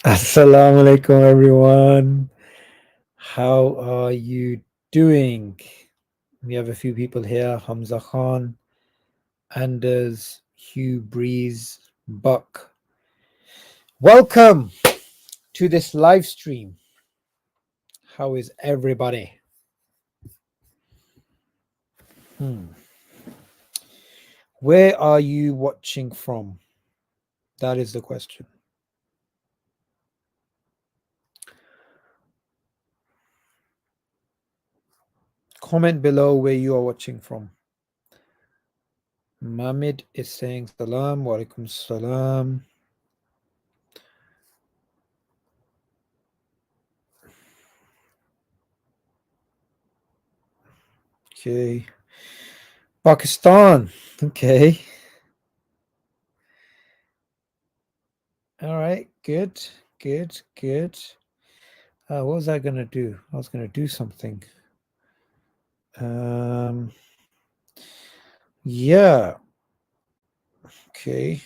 Assalamu alaikum, everyone. How are you doing? We have a few people here: Hamza Khan, Anders, Hugh Breeze, Buck. Welcome to this live stream. How is everybody? Where are you watching from? That is the question. Comment below where you are watching from. Mamid is saying salam, wa alaikum salam. Okay. Pakistan. Okay. All right. Good. Good. Good. What was I going to do? I was going to do something. Yeah. Okay.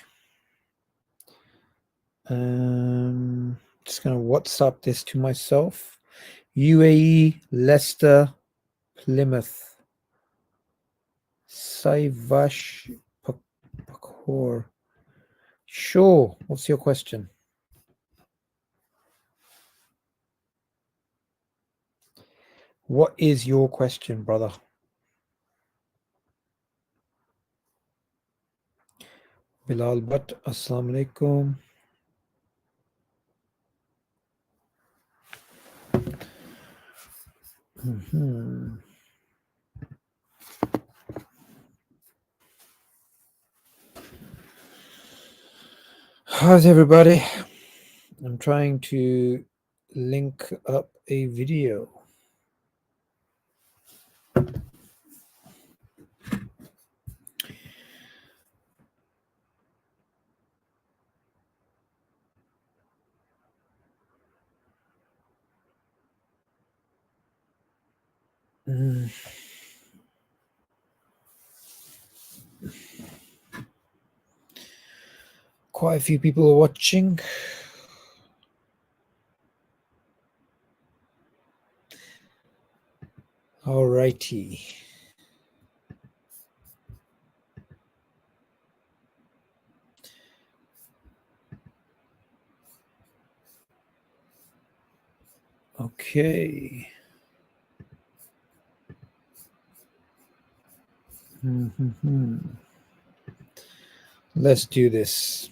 Just going to WhatsApp this to myself. UAE, Leicester, Plymouth. Saivash Pakor. Sure. What's your question? What is your question, brother? Bilal Bhatt, Assalamu alaikum. How's everybody? I'm trying to link up a video. Quite a few people are watching. Alrighty. Okay. Let's do this.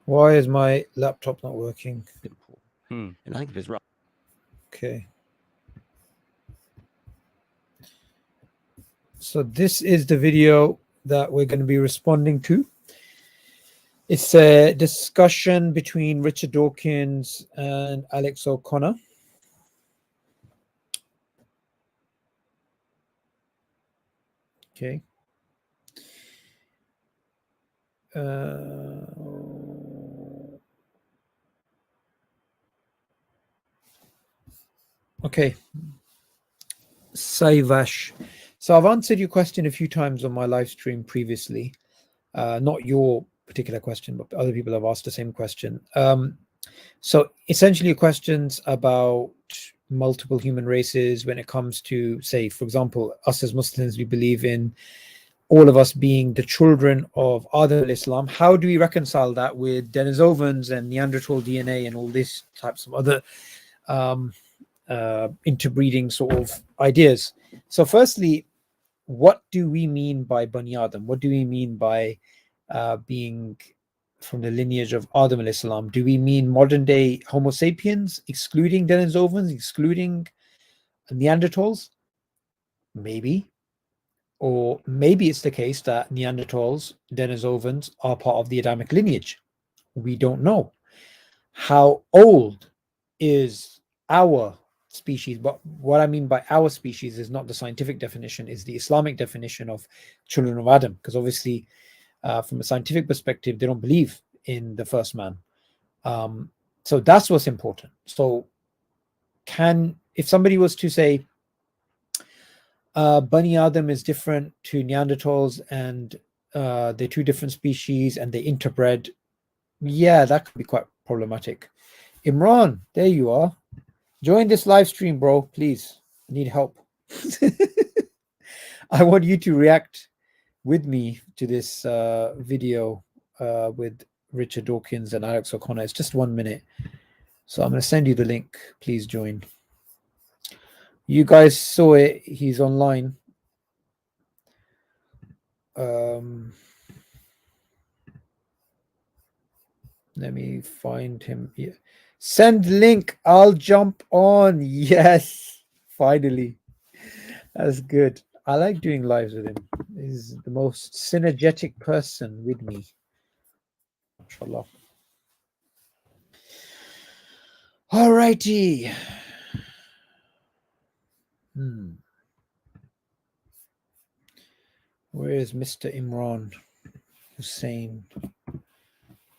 Why is my laptop not working? And I think if it's right. Okay. So this is the video that we're going to be responding to. It's a discussion between Richard Dawkins and Alex O'Connor. Okay. Okay. Saivash. So I've answered your question a few times on my live stream previously. Not your particular question, but other people have asked the same question. So essentially questions about multiple human races when it comes to, say, for example, us as Muslims, we believe in all of us being the children of Adam al-Islam. How do we reconcile that with Denisovans and Neanderthal DNA and all these types of other interbreeding sort of ideas? So firstly, what do we mean by Bani Adam? What do we mean by being from the lineage of Adam al-Islam? Do we mean modern day Homo sapiens, excluding Denisovans, excluding Neanderthals? Maybe. Or maybe it's the case that Neanderthals, Denisovans are part of the Adamic lineage. We don't know. How old is our species? But what I mean by our species is not the scientific definition, is the Islamic definition of children of Adam. Because obviously, from a scientific perspective, they don't believe in the first man. So that's what's important. So if somebody was to say Bani Adam is different to Neanderthals and they're two different species and they interbred, yeah, that could be quite problematic. Imran, there you are. Join this live stream, bro, please. I need help. I want you to react with me to this video with Richard Dawkins and Alex O'Connor. It's just 1 minute. So I'm going to send you the link. Please join. You guys saw it. He's online. Let me find him. Yeah. Send link. I'll jump on. Yes. Finally. That's good. I like doing lives with him. He's the most synergetic person with me. MashaAllah. All righty. Where is Mr. Imran Hussain?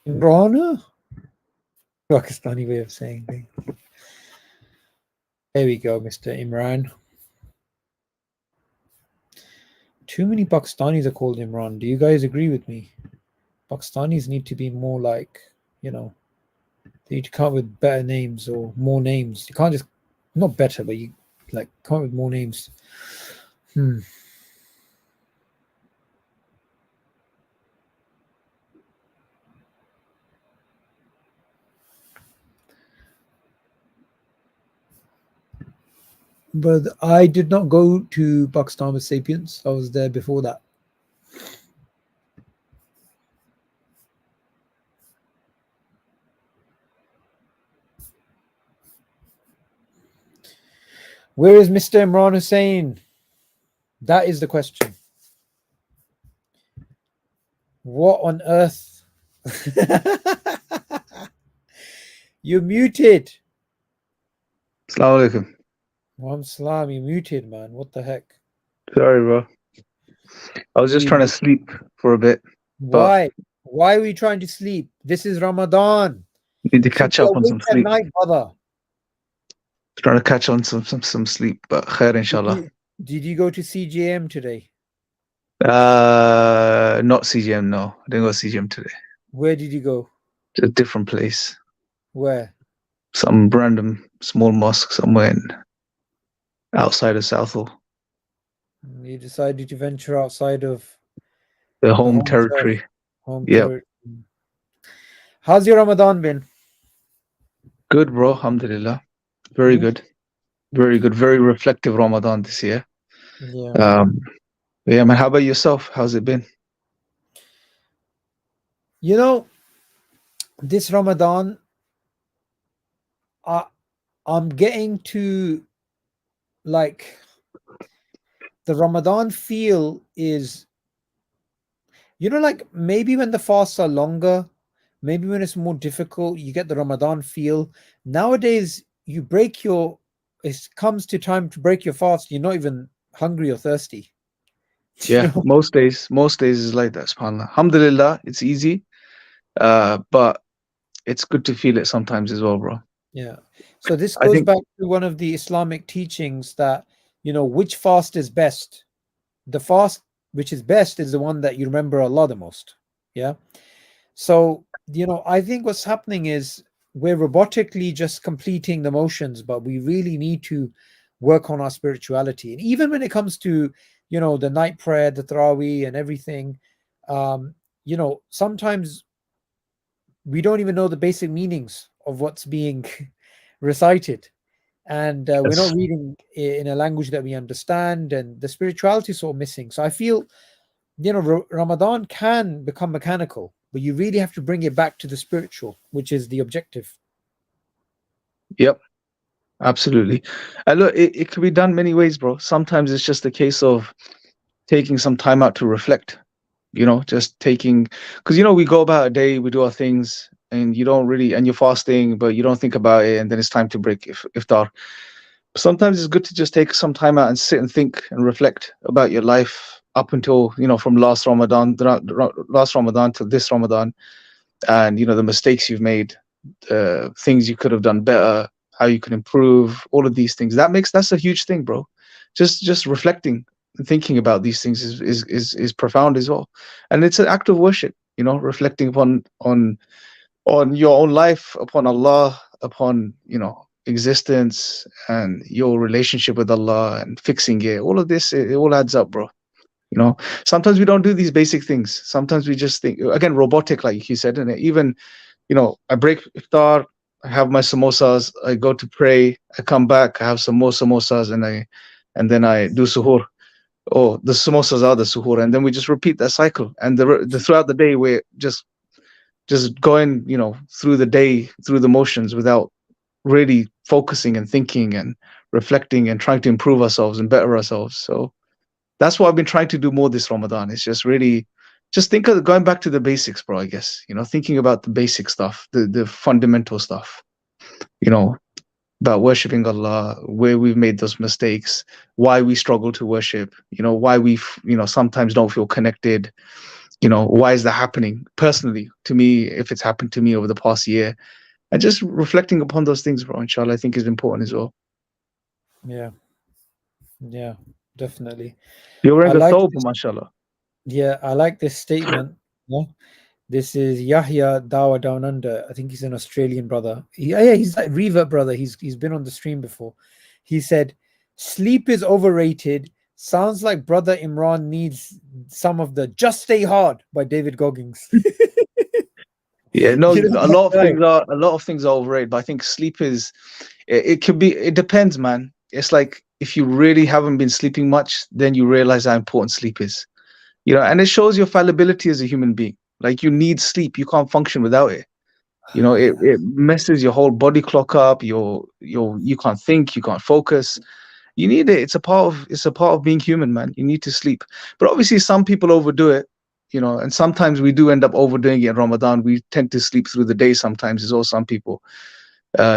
Imran? Pakistani way of saying things. There we go, Mr. Imran. Too many Pakistanis are called Imran. Do you guys agree with me? Pakistanis need to be more like, you know, they need to come up with better names or more names. You can't just, not better, but you like come up with more names. But I did not go to Pakistan with Sapiens. I was there before that. Where is Mr. Imran Hussain? That is the question. What on earth? You're muted. Assalamu alaikum. Salam, you're muted, man. What the heck? Sorry, bro. I was just trying to sleep for a bit. Why? Why are we trying to sleep? This is Ramadan. Need to catch up on some sleep. Night, brother. Trying to catch on some sleep, but khair, inshallah. Did you go to CJM today? Not CGM, no. I didn't go to CGM today. Where did you go? To a different place. Where? Some random small mosque somewhere outside of Southall. You decided to venture outside of the home territory. Territory. How's your Ramadan been? Good, bro. Alhamdulillah. Very good. Very good. Very reflective Ramadan this year. Yeah. Yeah, man. How about yourself? How's it been? You know, this Ramadan, I'm getting to like the Ramadan feel is, you know, like maybe when the fasts are longer, maybe when it's more difficult, you get the Ramadan feel. Nowadays, it comes to time to break your fast, you're not even hungry or thirsty. Yeah, most days is like that, subhanAllah. Alhamdulillah, it's easy, but it's good to feel it sometimes as well, bro. Yeah. So this goes back to one of the Islamic teachings that, you know, which fast is best? The fast which is best is the one that you remember Allah the most. Yeah. So, you know, I think what's happening is we're robotically just completing the motions, but we really need to work on our spirituality. And even when it comes to, you know, the night prayer, the Taraweeh and everything, you know, sometimes we don't even know the basic meanings of what's being recited. And we're not reading in a language that we understand, and the spirituality is sort of missing. So I feel, you know, Ramadan can become mechanical, but you really have to bring it back to the spiritual, which is the objective. Yep, absolutely. And look, it can be done many ways, bro. Sometimes it's just a case of taking some time out to reflect, you know, just taking, because, you know, we go about a day, we do our things, and you don't really, and you're fasting, but you don't think about it, and then it's time to break iftar. Sometimes it's good to just take some time out and sit and think and reflect about your life up until, you know, from last Ramadan to this Ramadan, and, you know, the mistakes you've made, things you could have done better, how you can improve, all of these things. That's a huge thing, bro. Just reflecting and thinking about these things is profound as well. And it's an act of worship, you know, reflecting on your own life, upon Allah, upon, you know, existence and your relationship with Allah and fixing it. All of this, it all adds up, bro. You know, sometimes we don't do these basic things. Sometimes we just think, again, robotic, like you said, and even, you know, I break iftar, I have my samosas, I go to pray, I come back, I have some more samosas, and then I do suhoor. Oh, the samosas are the suhoor, and then we just repeat that cycle. And the throughout the day, we're just going, you know, through the day, through the motions, without really focusing and thinking and reflecting and trying to improve ourselves and better ourselves. So that's what I've been trying to do more this Ramadan. It's just really just think of going back to the basics, bro, I guess. You know, thinking about the basic stuff, the fundamental stuff, you know, about worshiping Allah, where we've made those mistakes, why we struggle to worship, you know, why we, you know, sometimes don't feel connected, you know, why is that happening personally to me, if it's happened to me over the past year, and just reflecting upon those things, bro, inshallah, I think is important as well. Yeah, definitely. You're wearing a like thobe, mashallah. Yeah, I like this statement. Yeah. This is Yahya Dawa Down Under. I think he's an Australian brother. Yeah, he's like Revert brother. He's been on the stream before. He said, "Sleep is overrated. Sounds like brother Imran needs some of the Just Stay Hard by David Goggins." Yeah, no, You know, a lot of things are overrated, but I think sleep is, it could be, it depends, man. It's like if you really haven't been sleeping much, then you realize how important sleep is. You know, and it shows your fallibility as a human being. Like, you need sleep. You can't function without it. You know, it messes your whole body clock up. You can't think, you can't focus. You need it. It's a part of being human, man. You need to sleep. But obviously some people overdo it, you know, and sometimes we do end up overdoing it in Ramadan. We tend to sleep through the day sometimes as well, some people,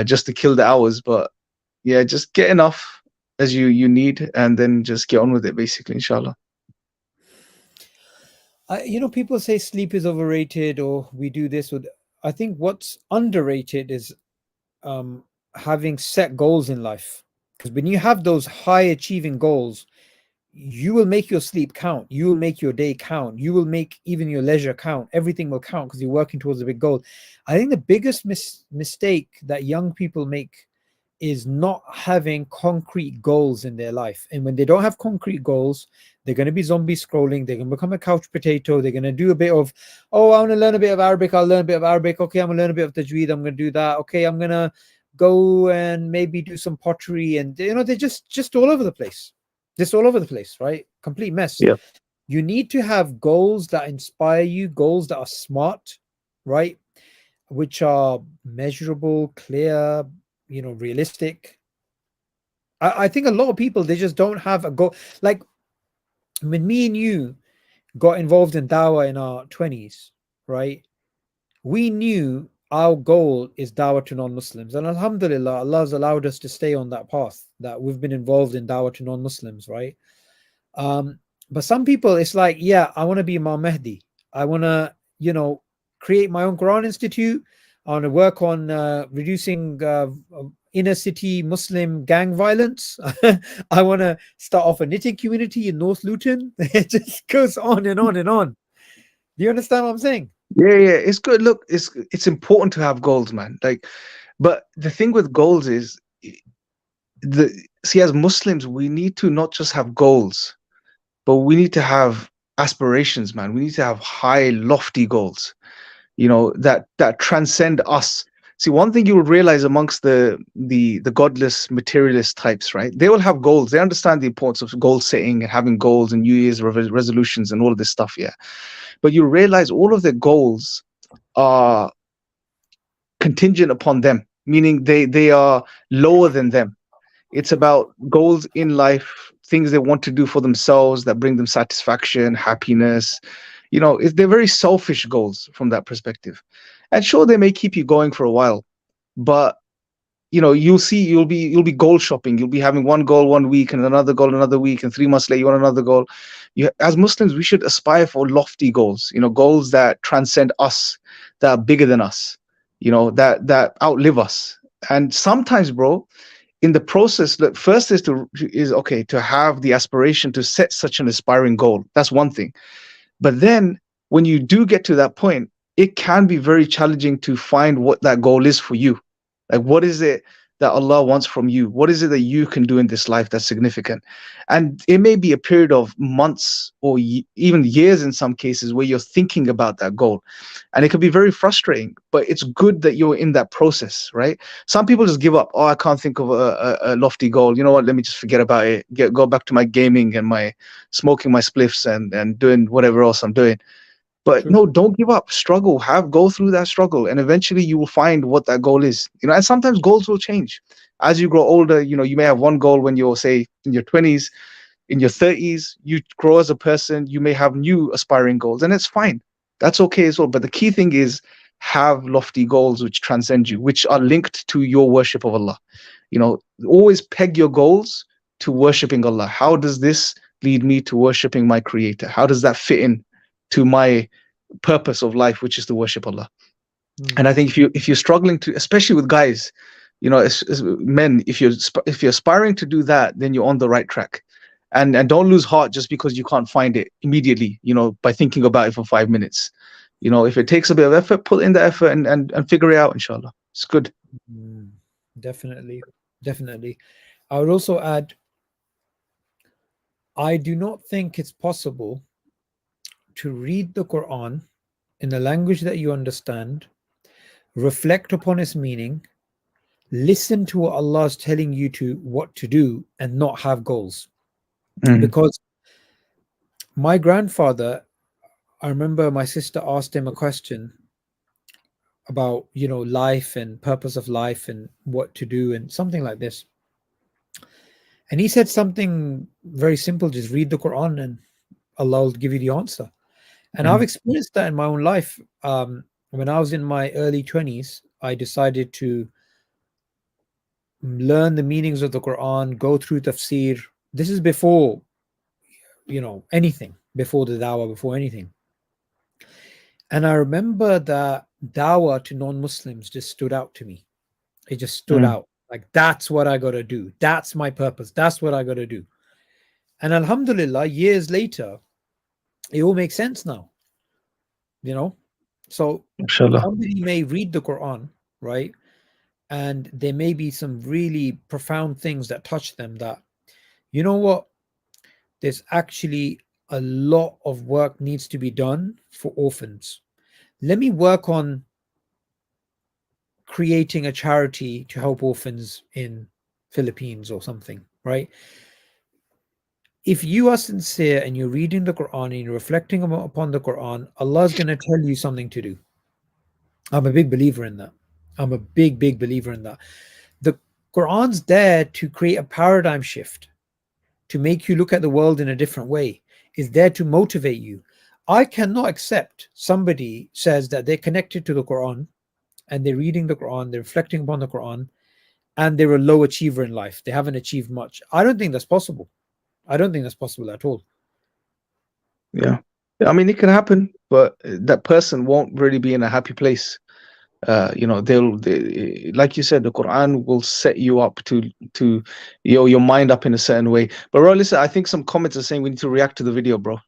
just to kill the hours. But yeah, just get enough as you need, and then just get on with it, basically, inshallah. You know, people say sleep is overrated, or we do this. I think what's underrated is having set goals in life. Because when you have those high achieving goals, you will make your sleep count. You will make your day count. You will make even your leisure count. Everything will count because you're working towards a big goal. I think the biggest mistake that young people make is not having concrete goals in their life. And when they don't have concrete goals, they're going to be zombie scrolling. They're going to become a couch potato. They're going to do a bit of, oh, I want to learn a bit of Arabic. I'll learn a bit of Arabic. Okay, I'm going to learn a bit of Tajweed. I'm going to do that. Okay, I'm going to go and maybe do some pottery. And, you know, they're just all over the place. Just all over the place, right? Complete mess. Yeah. You need to have goals that inspire you, goals that are smart, right? Which are measurable, clear, you know, realistic. I think a lot of people, they just don't have a goal. Like when me and you got involved in dawah in our 20s, right? We knew our goal is dawah to non-Muslims, and alhamdulillah, Allah has allowed us to stay on that path, that we've been involved in dawah to non-Muslims, right? But some people, it's like, yeah, I want to be Imam Mahdi. I want to, you know, create my own Quran Institute. I want to work on reducing inner city Muslim gang violence. I want to start off a knitting community in North Luton. It just goes on and on and on. Do you understand what I'm saying? Yeah, it's good. Look, it's important to have goals, man. Like, but the thing with goals is, as Muslims, we need to not just have goals, but we need to have aspirations, man. We need to have high, lofty goals, you know, that transcend us. See, one thing you will realize amongst the godless materialist types, right? They will have goals. They understand the importance of goal setting and having goals and New Year's resolutions and all of this stuff, yeah. But you realize all of their goals are contingent upon them, meaning they are lower than them. It's about goals in life, things they want to do for themselves that bring them satisfaction, happiness. You know, they're very selfish goals from that perspective. And sure, they may keep you going for a while, but you know, you'll be goal shopping. You'll be having one goal one week and another goal another week, and 3 months later you want another goal. As Muslims, we should aspire for lofty goals. You know, goals that transcend us, that are bigger than us. You know, that outlive us. And sometimes, bro, in the process, the first is to have the aspiration to set such an aspiring goal. That's one thing. But then when you do get to that point, it can be very challenging to find what that goal is for you. Like, what is it that Allah wants from you? What is it that you can do in this life that's significant? And it may be a period of months or even years in some cases where you're thinking about that goal. And it can be very frustrating, but it's good that you're in that process, right? Some people just give up. Oh, I can't think of a lofty goal. You know what? Let me just forget about it. Go back to my gaming and my smoking my spliffs and doing whatever else I'm doing. But True. no, don't give up. Struggle. Go through that struggle, and eventually you will find what that goal is. And sometimes goals will change as you grow older. You may have one goal when you're, say, in your 20s. In your 30s, you grow as a person. You may have new aspiring goals, and it's fine. That's okay as well. But the key thing is have lofty goals which transcend you, which are linked to your worship of Allah. Always peg your goals to worshiping Allah. How does this lead me to worshiping my Creator? How does that fit in to my purpose of life, which is to worship Allah? And I think if you're struggling to, especially with guys, as men, if you're aspiring to do that, then you're on the right track. And don't lose heart just because you can't find it immediately, by thinking about it for 5 minutes. If it takes a bit of effort, put in the effort and figure it out, inshallah. It's good. Definitely. I would also add, I do not think it's possible to read the Quran in a language that you understand, reflect upon its meaning, listen to what Allah is telling you what to do, and not have goals. Because my grandfather, I remember my sister asked him a question about, life and purpose of life and what to do and something like this. And he said something very simple, just read the Quran and Allah will give you the answer. And I've experienced that in my own life. When I was in my early 20s, I decided to learn the meanings of the Quran, go through tafsir. This is before, anything, before the dawah, before anything. And I remember that dawah to non-Muslims just stood out to me. It just stood out. Like, that's what I got to do. That's my purpose. That's what I got to do. And alhamdulillah, years later, it all makes sense now. So somebody may read the Quran, right? And there may be some really profound things that touch them that, you know what? There's actually a lot of work needs to be done for orphans. Let me work on creating a charity to help orphans in Philippines or something, right? If you are sincere and you're reading the Quran and you're reflecting upon the Quran, Allah is going to tell you something to do. I'm a big believer in that. I'm a big believer in that. The Quran's there to create a paradigm shift, to make you look at the world in a different way. It's there to motivate you. I cannot accept somebody says that they're connected to the Quran and they're reading the Quran, they're reflecting upon the Quran, and they're a low achiever in life. They haven't achieved much. I don't think that's possible. I don't think that's possible at all. Yeah. I mean, it can happen, but that person won't really be in a happy place. They'll like you said, the Quran will set you up to your mind up in a certain way. But bro, listen, I think some comments are saying we need to react to the video, bro.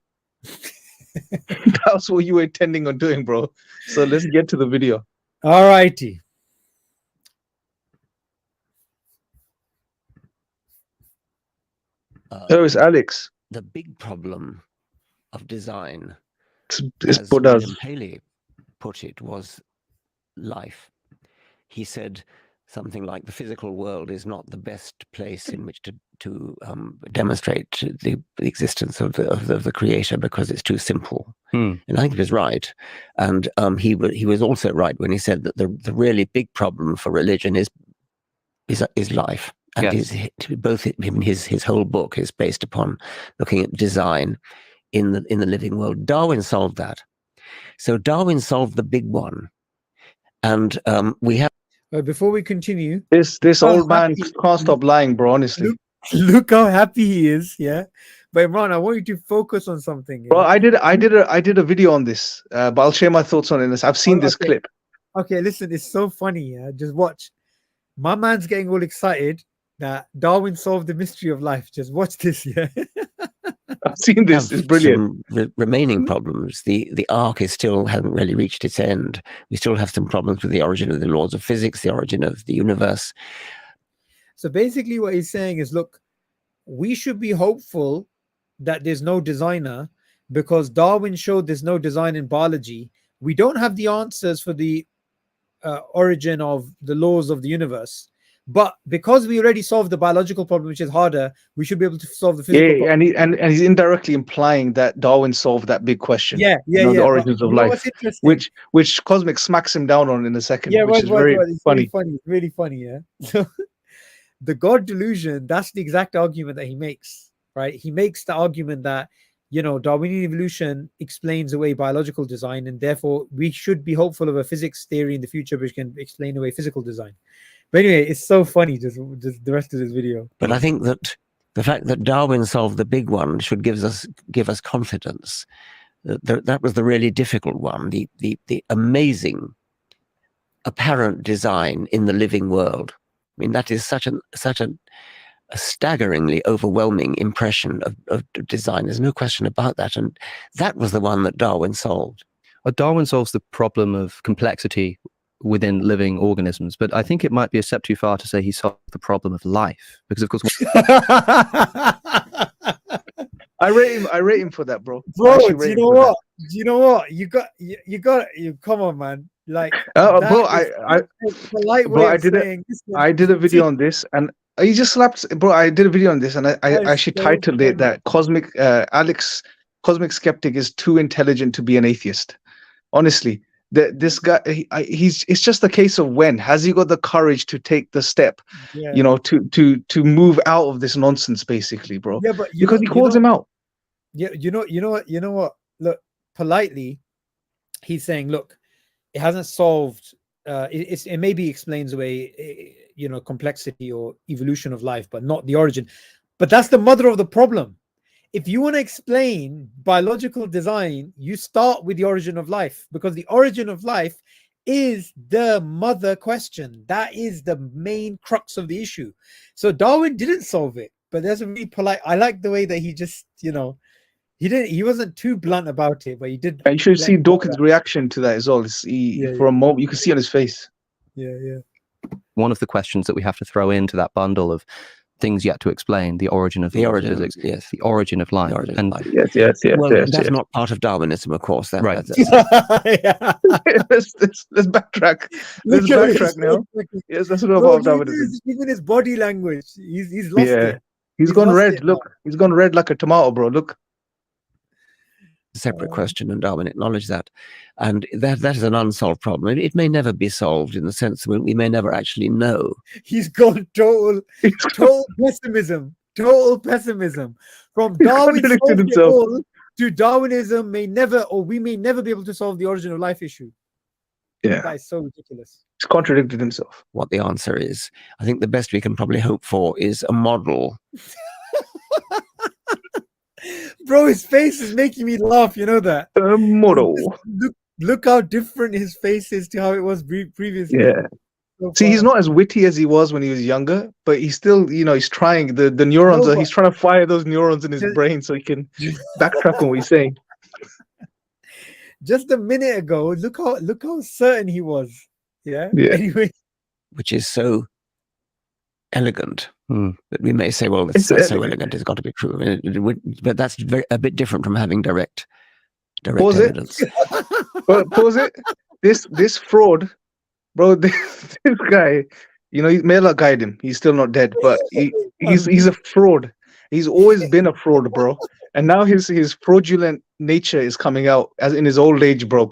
That's what you were intending on doing, bro. So let's get to the video. All righty. It's Alex. The big problem of design, It's as Buddha's. William Paley put it, was life. He said something like the physical world is not the best place in which to demonstrate the existence of the creator because it's too simple. And I think he was right. And he was also right when he said that the really big problem for religion is life. And his whole book is based upon looking at design in the living world. Darwin solved that. So Darwin solved the big one. And we have. Before we continue, this old man can't stop lying, bro. Honestly, look how happy he is. Yeah, but Imran, I want you to focus on something. Yeah? Bro, I did a video on this, but I'll share my thoughts on it. I've seen this clip. Okay, listen, it's so funny. Yeah, just watch. My man's getting all excited that Darwin solved the mystery of life. Just watch this, yeah. I've seen this. It's Have brilliant. some remaining problems. The arc is still hasn't really reached its end. We still have some problems with the origin of the laws of physics, the origin of the universe. So basically what he's saying is, look, we should be hopeful that there's no designer because Darwin showed there's no design in biology. We don't have the answers for the origin of the laws of the universe. But because we already solved the biological problem, which is harder, we should be able to solve the physical problem. And he's indirectly implying that Darwin solved that big question. Yeah. The origins of life, What's interesting? which Cosmic smacks him down on in a second, Yeah, which is very it's funny. really funny. Yeah. So the God delusion, that's the exact argument that he makes, right? He makes the argument that, Darwinian evolution explains away biological design, and therefore we should be hopeful of a physics theory in the future which can explain away physical design. But anyway, it's so funny, just the rest of this video. But I think that the fact that Darwin solved the big one should give us confidence. That was the really difficult one, the amazing apparent design in the living world. I mean, that is such a staggeringly overwhelming impression of design. There's no question about that. And that was the one that Darwin solved. Well, Darwin solves the problem of complexity within living organisms, but I think it might be a step too far to say he solved the problem of life, because of course I rate him for that, bro. Bro, do you know what? You got come on, man. Like, bro, I did a video See, on this, and he just slapped, bro. I did a video on this, and I actually so titled it funny. that Cosmic Skeptic is too intelligent to be an atheist. Honestly, this guy, it's just a case of when has he got the courage to take the step, Yeah. to move out of this nonsense, basically, bro. Yeah, but Because he calls him out. Yeah, you know what? Look, politely, he's saying, look, it hasn't solved. It maybe explains away, complexity or evolution of life, but not the origin. But that's the mother of the problem. If you want to explain biological design, you start with the origin of life, because the origin of life is the mother question. That is the main crux of the issue. So Darwin didn't solve it, but there's a really polite. I like the way that he just, he wasn't too blunt about it, but he did. And you should see Dawkins' reaction to that as well. For a moment, you can see on his face. Yeah. one of the questions that we have to throw into that bundle of things yet to explain, the origin of physics, yes, the origin of life. Yes. Well, that's not part of Darwinism, of course. Right. Let's backtrack. Let's backtrack now. Yes, that's not part of Darwinism. Even his body language, he's lost it. He's gone red. Look, he's gone red like a tomato, bro. Look. A separate question, and Darwin acknowledged that. And that is an unsolved problem. It may never be solved in the sense that we may never actually know. He's gone total pessimism. Total pessimism. From Darwin to Darwinism we may never be able to solve the origin of life issue. Yeah. That is so ridiculous. He's contradicted himself. What the answer is, I think the best we can probably hope for is a model. Bro, his face is making me laugh. You know that? A model. Look how different his face is to how it was previously. Yeah. So see, he's not as witty as he was when he was younger, but he's still, he's trying. The neurons, he's trying to fire those neurons in his brain so he can backtrack on what he's saying. Just a minute ago, look how certain he was. Yeah. Anyway, which is so elegant that we may say, well, it's so elegant, it's got to be true. But that's a bit different from having direct Pause evidence. Pause it. This fraud, bro. This guy, he may not guide him. He's still not dead, but he's a fraud. He's always been a fraud, bro. And now his fraudulent nature is coming out as in his old age, bro.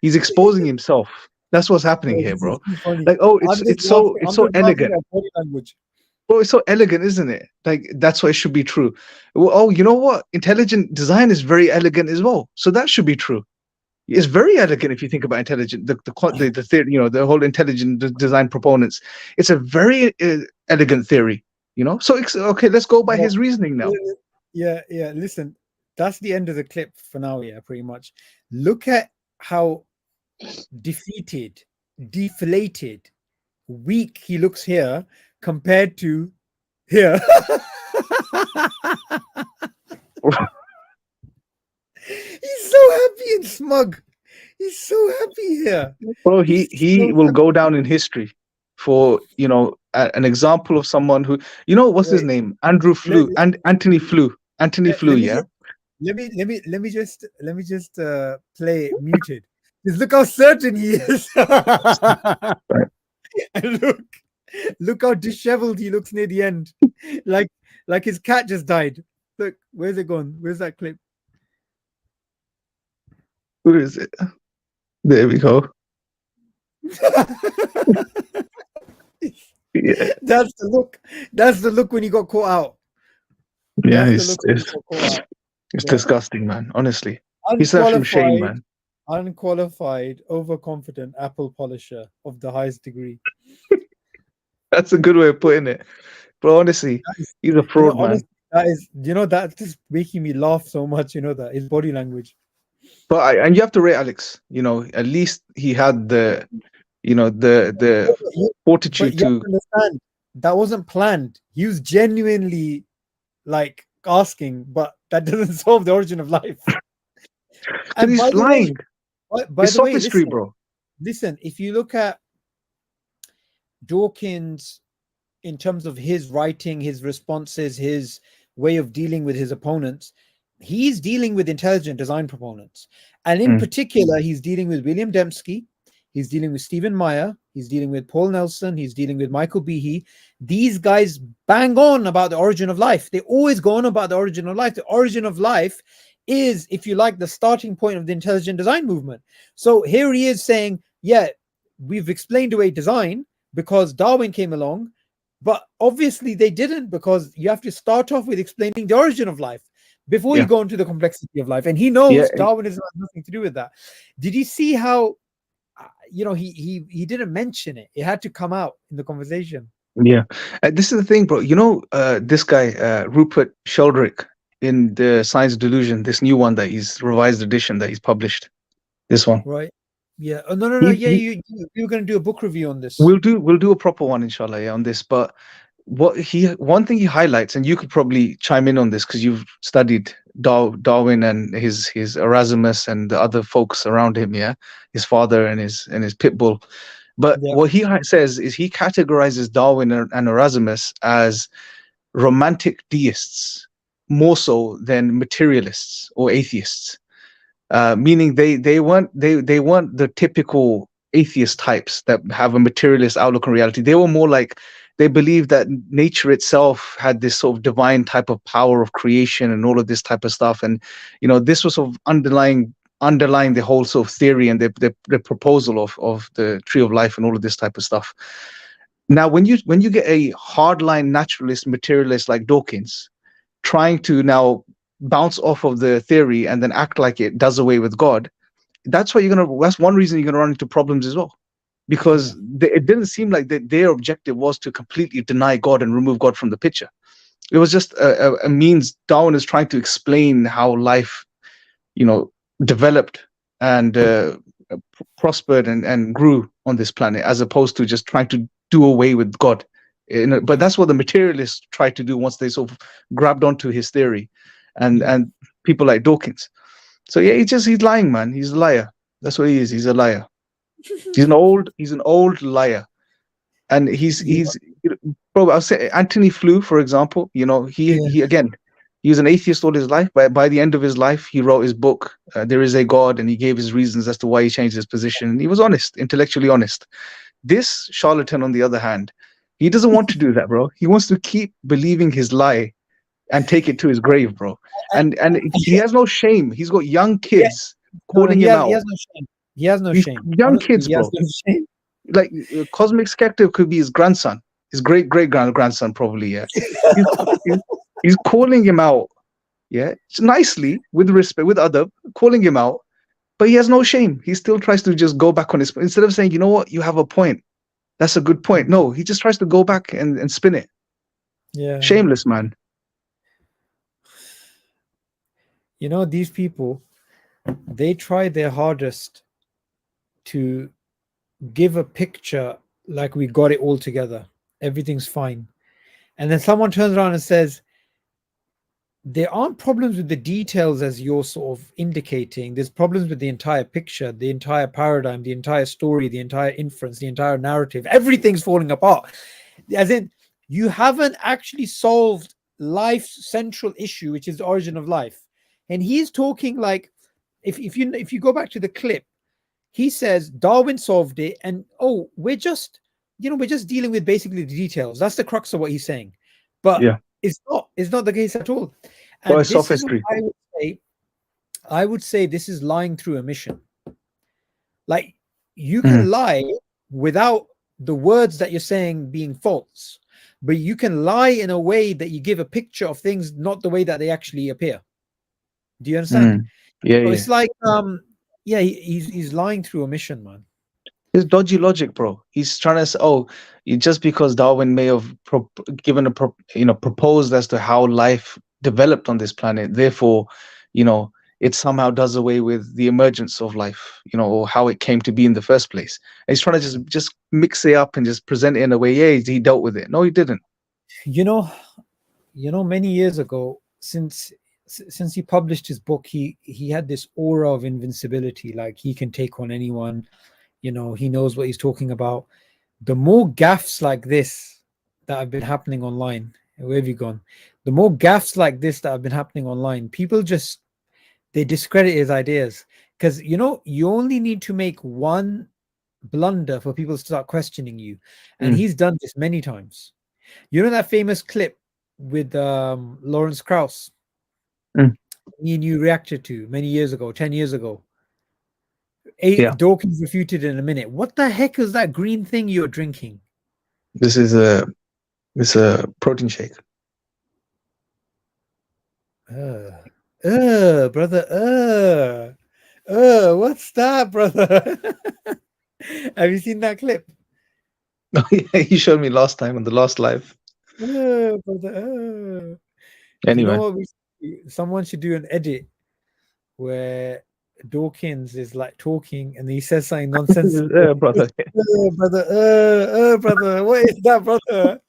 He's exposing himself. That's what's happening here, bro. Like, it's so elegant. Bro, it's so elegant, isn't it? Like, that's why it should be true. Well, you know what? Intelligent design is very elegant as well. So that should be true. It's very elegant if you think about intelligent, the theory, the whole intelligent design proponents. It's a very elegant theory, So okay, let's go by his reasoning now. Yeah. Listen, that's the end of the clip for now. Yeah, pretty much. Look at how defeated, deflated, weak he looks here compared to here. He's so happy and smug. He's so happy here. Bro, He's he so will happy. go down in history for, you know, an example of someone who, you know, what's his Wait, name? Andrew let, Flew and Anthony Flew. Anthony Flew, let me yeah. just let me just play muted. Just look how certain he is. Right. And look how disheveled he looks near the end. Like his cat just died. Look, where's it gone? Where's that clip? Who is it? There we go. Yeah, That's the look. That's the look when he got caught out. yeah, That's the look when he it's got caught out. it's Yeah. disgusting, man. Honestly, he's such from shame, man. Unqualified, overconfident apple polisher of the highest degree. That's a good way of putting it. But honestly, That is, he's a fraud, man. honestly, that's just making me laugh so much. That his body language. But and you have to rate Alex. You know, at least he had the, you know, the But you fortitude have to. to understand that wasn't planned. He was genuinely like asking, but that doesn't solve the origin of life. But And he's by the way, lying. by It's the way, sophistry, bro. listen, if you look at Dawkins in terms of his writing, his responses, his way of dealing with his opponents, he's dealing with intelligent design proponents. And in particular, he's dealing with William Dembski, he's dealing with Stephen Meyer, he's dealing with Paul Nelson, he's dealing with Michael Behe. These guys bang on about the origin of life. They always go on about the origin of life. The origin of life is, if you like, the starting point of the intelligent design movement. So here he is saying, yeah, we've explained away design because Darwin came along, but obviously they didn't, because you have to start off with explaining the origin of life before you Yeah. go into the complexity of life. And he knows Yeah. Darwinism has nothing to do with that. Did you see how, he didn't mention it? It had to come out in the conversation. Yeah. This is the thing, bro. You know, this guy, Rupert Sheldrake, in the Science Delusion, this new one that he's revised edition that he's published. This one. Right. Yeah. Oh, no. He- Yeah, he- you were going to do a book review on this. we'll do a proper one, inshallah, yeah, on this. But one thing he highlights, and you could probably chime in on this because you've studied Darwin and his Erasmus and the other folks around him, yeah, his father and his pit bull. But Yeah. what he says is he categorizes Darwin and Erasmus as romantic deists more so than materialists or atheists, meaning they weren't the typical atheist types that have a materialist outlook on reality. They were more like, they believed that nature itself had this sort of divine type of power of creation and all of this type of stuff. And this was sort of underlying the whole sort of theory and the proposal of the tree of life and all of this type of stuff. Now, when you get a hardline naturalist materialist like Dawkins trying to now bounce off of the theory and then act like it does away with God, that's one reason you're gonna run into problems as well, because it didn't seem like their objective was to completely deny God and remove God from the picture. It was just a means. Darwin is trying to explain how life, developed and prospered and grew on this planet, as opposed to just trying to do away with God. But that's what the materialists tried to do once they sort of grabbed onto his theory, and people like Dawkins. So yeah, he's lying, man. He's a liar. That's what he is. He's a liar. He's an old liar. And he's bro, I'll say Anthony Flew, for example, he again, he was an atheist all his life, but by the end of his life, he wrote his book, There Is a God, and he gave his reasons as to why he changed his position. And he was honest, intellectually honest. This charlatan, on the other hand, he doesn't want to do that, bro. He wants to keep believing his lie and take it to his grave, bro. And he has no shame. He's got young kids calling him out. He has no shame. He has no shame. Young Honestly, kids, he has bro. no shame. Like Cosmic Skeptic could be his grandson, his great grandson, probably. Yeah, he's calling him out. Yeah, nicely, with respect, with adab, calling him out, but he has no shame. He still tries to just go back on his, instead of saying, you know what, you have a point. That's a good point. No, he just tries to go back and spin it. Yeah. Shameless, man. These people, they try their hardest to give a picture like we got it all together, everything's fine. And then someone turns around and says, there aren't problems with the details as you're sort of indicating. There's problems with the entire picture, the entire paradigm, the entire story, the entire inference, the entire narrative. Everything's falling apart. As in, you haven't actually solved life's central issue, which is the origin of life. And he's talking like, if you go back to the clip, he says Darwin solved it, and we're just dealing with basically the details. That's the crux of what he's saying. But Yeah. it's not the case at all. Or And a sophistry. I would say this is lying through omission. Like, you can lie without the words that you're saying being false, but you can lie in a way that you give a picture of things not the way that they actually appear. Do you understand? Yeah, So yeah. it's like he's lying through omission, man. It's dodgy logic, bro. He's trying to say, just because Darwin may have proposed as to how life developed on this planet, therefore, it somehow does away with the emergence of life, or how it came to be in the first place. And he's trying to just mix it up and just present it in a way, he dealt with it. No, he didn't. Many years ago, since he published his book, he had this aura of invincibility, like he can take on anyone. He knows what he's talking about. The more gaffes like this that have been happening online, where have you gone? The more gaffes like this that have been happening online, people they discredit his ideas, because you only need to make one blunder for people to start questioning you, and he's done this many times. That famous clip with Lawrence Krauss, me and you reacted to many years ago, 10 years ago. Dawkins refuted in a minute. What the heck is that green thing you're drinking? This is a protein shake. Brother. What's that, brother? Have you seen that clip? Oh, yeah, you showed me last time on the last live. Brother. Anyway, someone should do an edit where Dawkins is like talking and he says something nonsensical. brother. Brother, what is that, brother?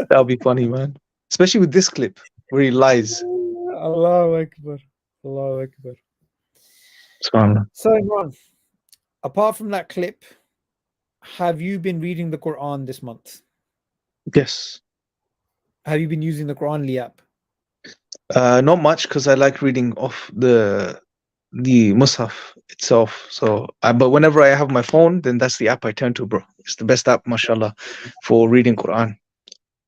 That'll be funny, man. Especially with this clip where he lies. Allahu Akbar. Allahu Akbar. So, Imran, apart from that clip, have you been reading the Quran this month? Yes. Have you been using the Quranly app? Not much, because I like reading off the Mus'haf itself. So, but whenever I have my phone, then that's the app I turn to, bro. It's the best app, mashallah, for reading Quran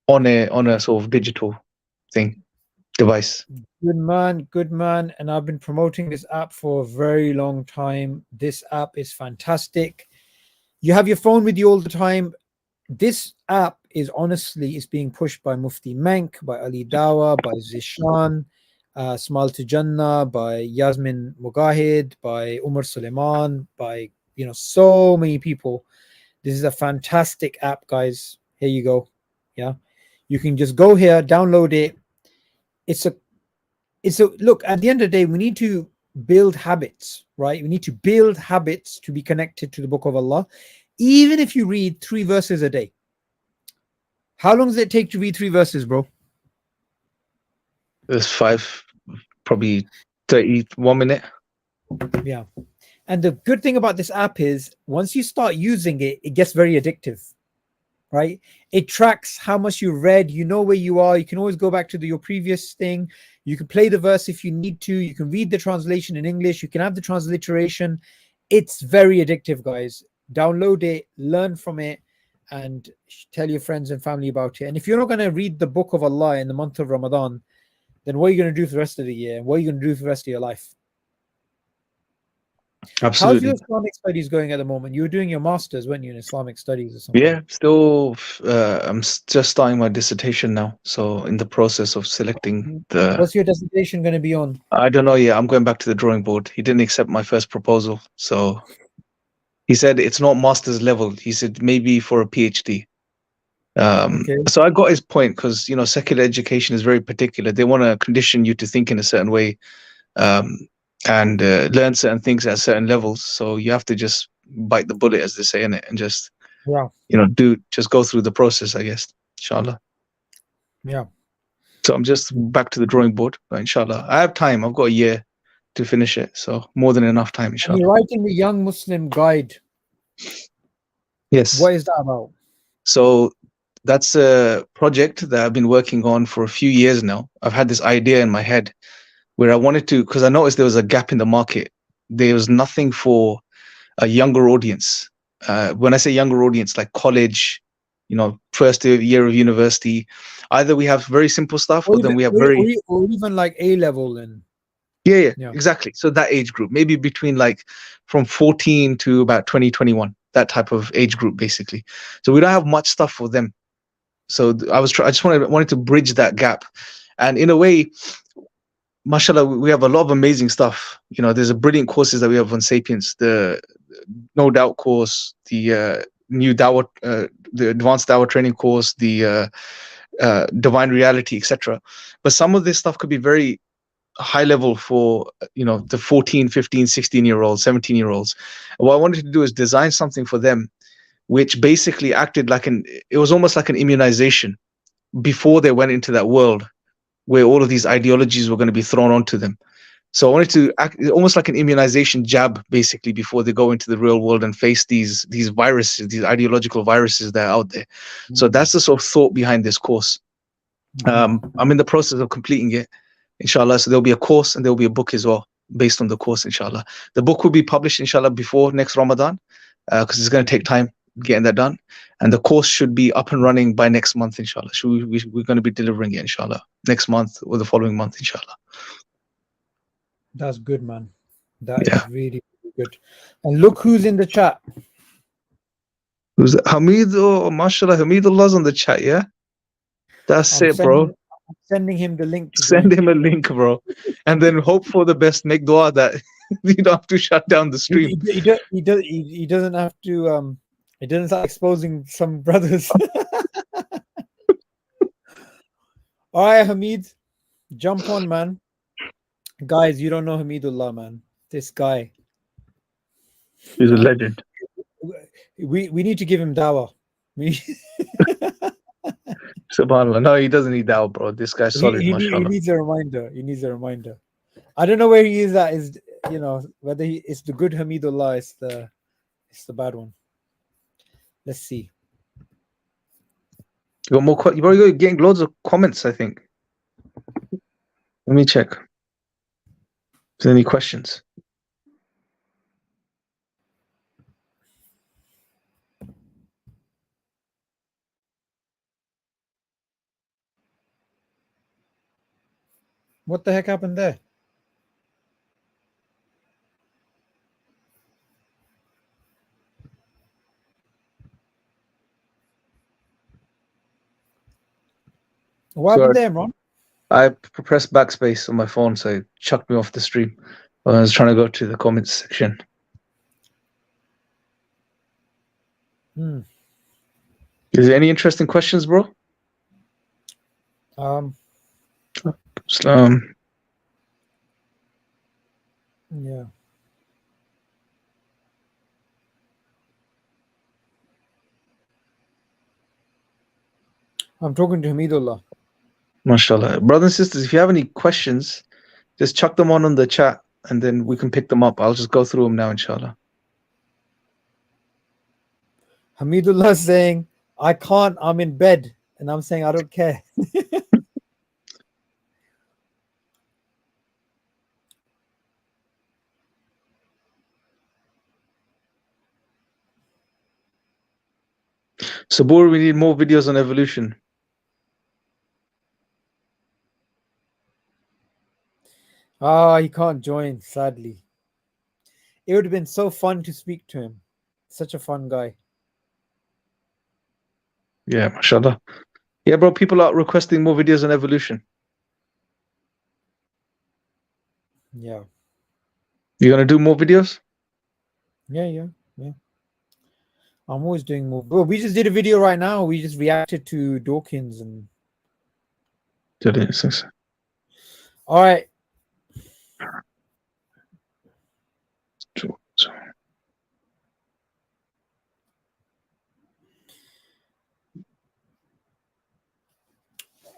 on a sort of digital device. Good man. And I've been promoting this app for a very long time. This app is fantastic. You have your phone with you all the time. This app is being pushed by Mufti Menk, by Ali Dawa, by Zishan, Smal to Jannah, by Yasmin Mugahid, by Umar Suleiman, by so many people. This is a fantastic app, guys. Here you go. Yeah, you can just go here, download it. It's a look, at the end of the day, we need to build habits, right? We need to build habits to be connected to the Book of Allah. Even if you read 3 verses a day. How long does it take to read 3 verses, bro? There's 5, probably 31 minute. Yeah. And the good thing about this app is once you start using it, it gets very addictive, right? It tracks how much you read. You know where you are. You can always go back to your previous thing. You can play the verse if you need to. You can read the translation in English. You can have the transliteration. It's very addictive, guys. Download it, learn from it, and tell your friends and family about it. And if you're not going to read the Book of Allah in the month of Ramadan, then what are you going to do for the rest of the year? What are you going to do for the rest of your life? Absolutely. How's your Islamic studies going at the moment? You were doing your master's, weren't you, in Islamic studies or something? Yeah, still, I'm just starting my dissertation now. So in the process of selecting What's your dissertation going to be on? I don't know yet. I'm going back to the drawing board. He didn't accept my first proposal. So he said it's not master's level. He said maybe for a PhD. Okay. So I got his point, because secular education is very particular. They want to condition you to think in a certain way, and learn certain things at certain levels. So you have to just bite the bullet, as they say, in it, and just Yeah. just go through the process, I guess, inshallah. Yeah. So I'm just back to the drawing board, but inshallah. I have time. I've got a year to finish it. So more than enough time, And inshallah. you're writing the Young Muslim Guide. Yes. What is that about? So that's a project that I've been working on for a few years now. I've had this idea in my head where I wanted to, because I noticed there was a gap in the market. There was nothing for a younger audience. When I say younger audience, like college, first year of university, either we have very simple stuff or then we have very... or even like A level and... Yeah, Yeah. exactly. So that age group, maybe between like from 14 to about 20, 21, that type of age group, basically. So we don't have much stuff for them. So I just wanted to bridge that gap. And in a way, mashallah, we have a lot of amazing stuff. There's a brilliant courses that we have on Sapiens, the No Doubt course, the new Dawah, the advanced Dawah training course, the divine reality, etc. But some of this stuff could be very high level for the 14, 15, 16-year-olds, 17-year-olds. What I wanted to do is design something for them which basically acted like it was almost like an immunization before they went into that world where all of these ideologies were going to be thrown onto them. So I wanted to act almost like an immunization jab, basically, before they go into the real world and face these viruses, these ideological viruses that are out there. So that's the sort of thought behind this course. I'm in the process of completing it, inshallah. So there'll be a course and there'll be a book as well based on the course, inshallah. The book will be published, inshallah, before next Ramadan, because it's going to take time getting that done. And the course should be up and running by next month, inshallah. So we're going to be delivering it, inshallah, next month or the following month, inshallah. That's good, man. That is really, really good. And look who's in the chat. Who's that? Hamid? Oh, mashallah, Hamidullah's on the chat, yeah? That's it, bro. I'm sending him the link. Send him a link, bro. And then hope for the best. Make dua that you don't have to shut down the stream. He doesn't have to... He doesn't start exposing some brothers. All right, Hamid. Jump on, man. Guys, you don't know Hamidullah, man. This guy. He's a legend. We need to give him dawah. Subhanallah. No, he doesn't need dawah, bro. This guy's solid, mashallah. He needs a reminder. He needs a reminder. I don't know where he is at. Is whether it's the good Hamidullah, it's the bad one. Let's see. You got more? You're getting loads of comments, I think. Let me check. Is there any questions? What the heck happened there? What happened there, Ron? I pressed backspace on my phone, so it chucked me off the stream. I was trying to go to the comments section. Is there any interesting questions, bro? Yeah. I'm talking to Hamidullah. MashaAllah. Brothers and sisters, if you have any questions, just chuck them on the chat and then we can pick them up. I'll just go through them now, inshallah. Hamidullah saying, I can't, I'm in bed. And I'm saying, I don't care. Sabur, we need more videos on evolution. He can't join, sadly. It would have been so fun to speak to him. Such a fun guy. Yeah, mashallah. Yeah, bro, people are requesting more videos on evolution. Yeah. You gonna do more videos? Yeah. I'm always doing more. Bro, we just did a video right now. We just reacted to Dawkins and... All right.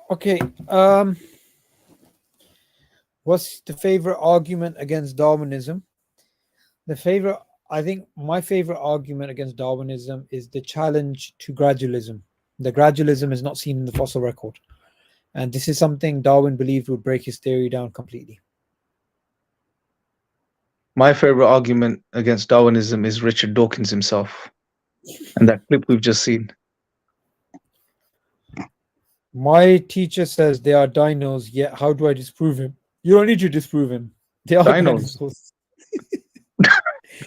Okay. What's the favorite argument against Darwinism? I think my favorite argument against Darwinism is the challenge to gradualism. The gradualism is not seen in the fossil record. And this is something Darwin believed would break his theory down completely. My favorite argument against Darwinism is Richard Dawkins himself, and that clip we've just seen. My teacher says they are dinos, yet how do I disprove him? You don't need to disprove him. They are Dinos? dinosaurs.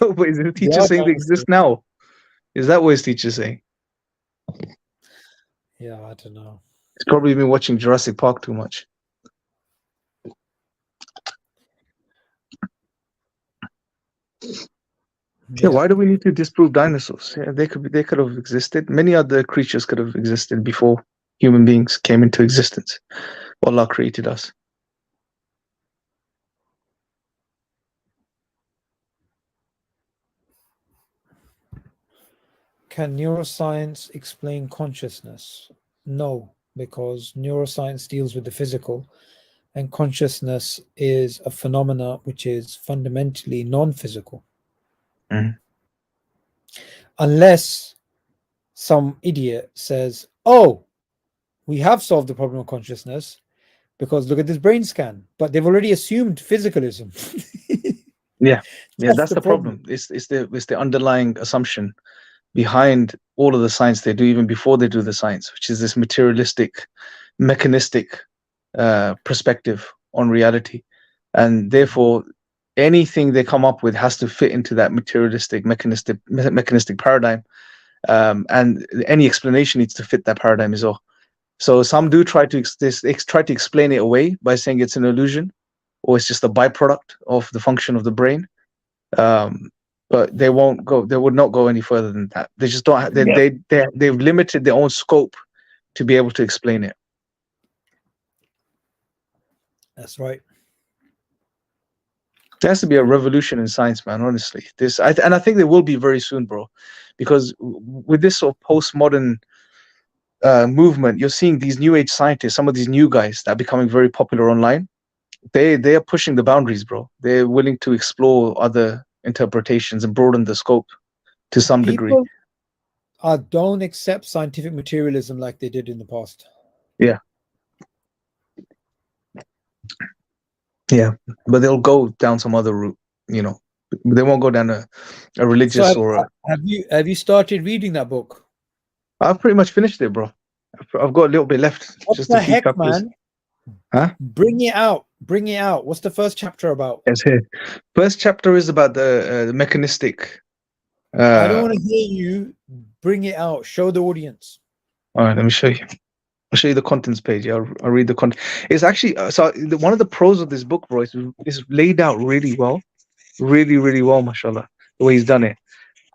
No, but is the teacher are saying they exist now? Is that what his teacher's saying? Yeah, I don't know. He's probably been watching Jurassic Park too much. Yeah, why do we need to disprove dinosaurs? Yeah, they could have existed. Many other creatures could have existed before human beings came into existence. Allah created us. Can neuroscience explain consciousness? No, because neuroscience deals with the physical, and consciousness is a phenomena which is fundamentally non-physical. Mhm. Unless some idiot says, oh, we have solved the problem of consciousness because look at this brain scan, but they've already assumed physicalism. Yeah, that's the problem. problem. It's the underlying assumption behind all of the science they do, even before they do the science, which is this materialistic, mechanistic perspective on reality, and therefore anything they come up with has to fit into that materialistic, mechanistic paradigm, and any explanation needs to fit that paradigm as well. So some do try to explain it away by saying it's an illusion, or it's just a byproduct of the function of the brain. But they won't go. They would not go any further than that. They just don't. They've limited their own scope to be able to explain it. That's right. There has to be a revolution in science, man. Honestly, and I think there will be very soon, bro, because with this sort of postmodern movement, you're seeing these new age scientists, some of these new guys that are becoming very popular online. They are pushing the boundaries, bro. They're willing to explore other interpretations and broaden the scope to some degree. People don't accept scientific materialism like they did in the past. Yeah. Yeah, but they'll go down some other route, you know. They won't go down a religious Have you started reading that book? I've pretty much finished it, bro. I've got a little bit left. What just the a few heck, chapters. man? Huh? Bring it out. Bring it out. What's the first chapter about? Yes, here. First chapter is about the mechanistic. I don't want to hear you. Bring it out. Show the audience. All right, let me show you. I'll show you the contents page. I'll read the content. It's actually one of the pros of this book, bro, is laid out really well, really well, mashallah, the way he's done it.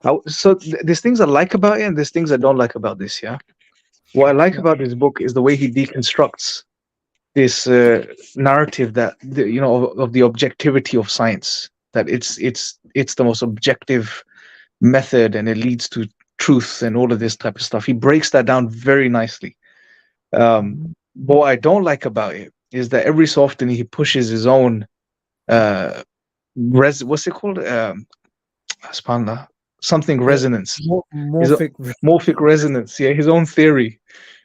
There's things I like about it, and there's things I don't like about this. Yeah, what I like about this book is the way he deconstructs this narrative that of the objectivity of science. That it's the most objective method, and it leads to truth and all of this type of stuff. He breaks that down very nicely. What I don't like about it is that every so often he pushes his own what's it called? Subhanallah, something resonance. Morphic resonance, yeah, his own theory.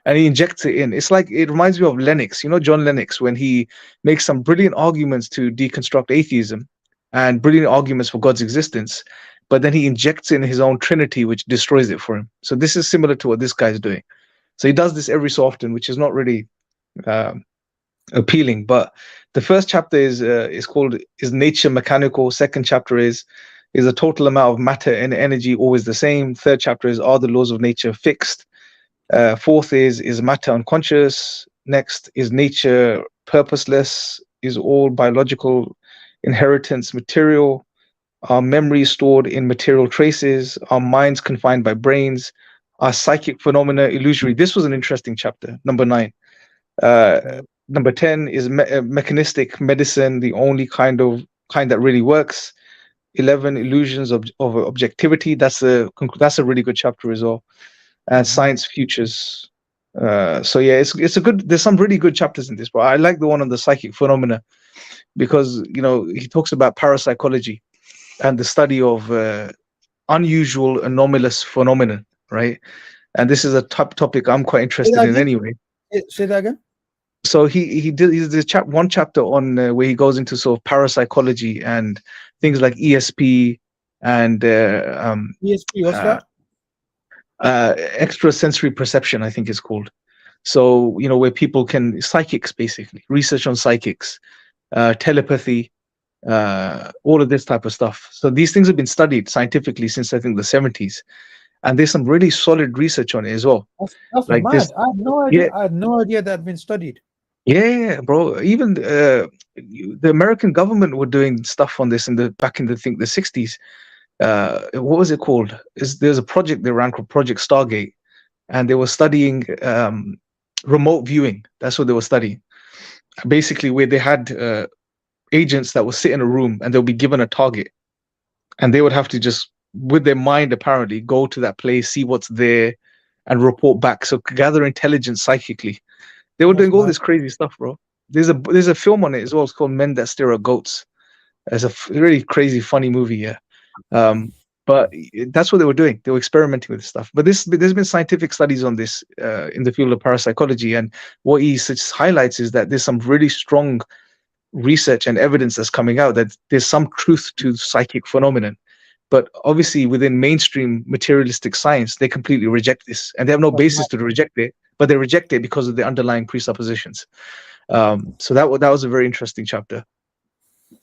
And he injects it in. It's like, it reminds me of Lennox, John Lennox, when he makes some brilliant arguments to deconstruct atheism and brilliant arguments for God's existence, but then he injects in his own Trinity, which destroys it for him. So this is similar to what this guy's doing. So he does this every so often, which is not really appealing. But the first chapter is called "Is Nature Mechanical?" Second chapter is the total amount of matter and energy always the same? Third chapter is, are the laws of nature fixed? Fourth is matter unconscious? Next is nature purposeless? Is all biological inheritance material? Are memories stored in material traces? Are minds confined by brains? Are psychic phenomena illusory? This was an interesting chapter, number 9. Number 10 is mechanistic medicine, the only kind that really works. 11, illusions of objectivity. That's a really good chapter as well. And science futures. So yeah, it's a good. There's some really good chapters in this, but I like the one on the psychic phenomena because he talks about parapsychology and the study of unusual anomalous phenomenon, right? And this is a topic I'm quite interested in anyway. Say that again. So he did one chapter on where he goes into sort of parapsychology and things like ESP and ESP, what's that? extrasensory perception, I think it's called. So where people can psychics, basically research on psychics, telepathy, all of this type of stuff. So these things have been studied scientifically since I think the 70s, and there's some really solid research on it as well. That's like mad. this, I had no idea. yeah. I had no idea that had been studied. Yeah, bro. Even the American government were doing stuff on this back in the 60s. What was it called? There's a project they ran called Project Stargate, and they were studying remote viewing. That's what they were studying. Basically, where they had agents that would sit in a room and they'll be given a target, and they would have to just, with their mind, apparently, go to that place, see what's there, and report back. So gather intelligence psychically. They were doing all this crazy stuff, bro. There's a film on it as well. It's called Men That Stare at Goats. It's a really crazy, funny movie, yeah. But that's what they were doing. They were experimenting with this stuff. But there's been scientific studies on this in the field of parapsychology, and what he highlights is that there's some really strong research and evidence that's coming out that there's some truth to psychic phenomenon. But obviously, within mainstream materialistic science, they completely reject this, and they have no basis to reject it. But they reject it because of the underlying presuppositions. So that was a very interesting chapter.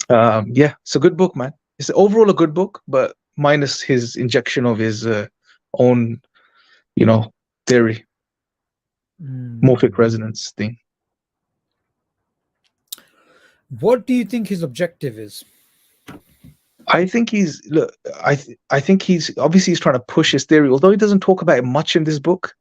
Yeah, it's a good book, man. It's overall a good book, but minus his injection of his own, theory, morphic resonance thing. What do you think his objective is? I think I think he's obviously trying to push his theory, although he doesn't talk about it much in this book.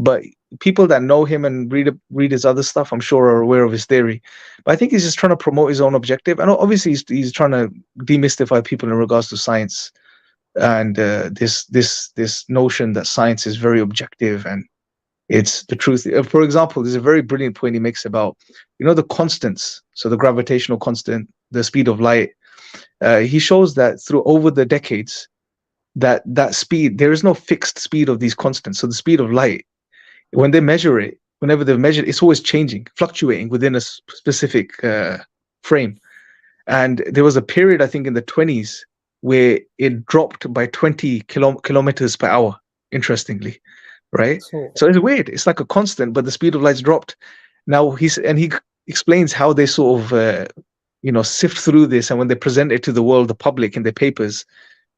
But people that know him and read his other stuff, I'm sure, are aware of his theory. But I think he's just trying to promote his own objective, and obviously he's trying to demystify people in regards to science and this notion that science is very objective and it's the truth. For example, there's a very brilliant point he makes about the constants. So the gravitational constant, the speed of light. He shows that over the decades, that speed, there is no fixed speed of these constants. So the speed of light, when they measure it, whenever they've measured, it's always changing, fluctuating within a specific frame. And there was a period, I think, in the 20s where it dropped by 20 kilometers per hour, interestingly, right? So it's weird. It's like a constant, but the speed of light's dropped. Now he explains how they sort of, sift through this. And when they present it to the world, the public, in their papers,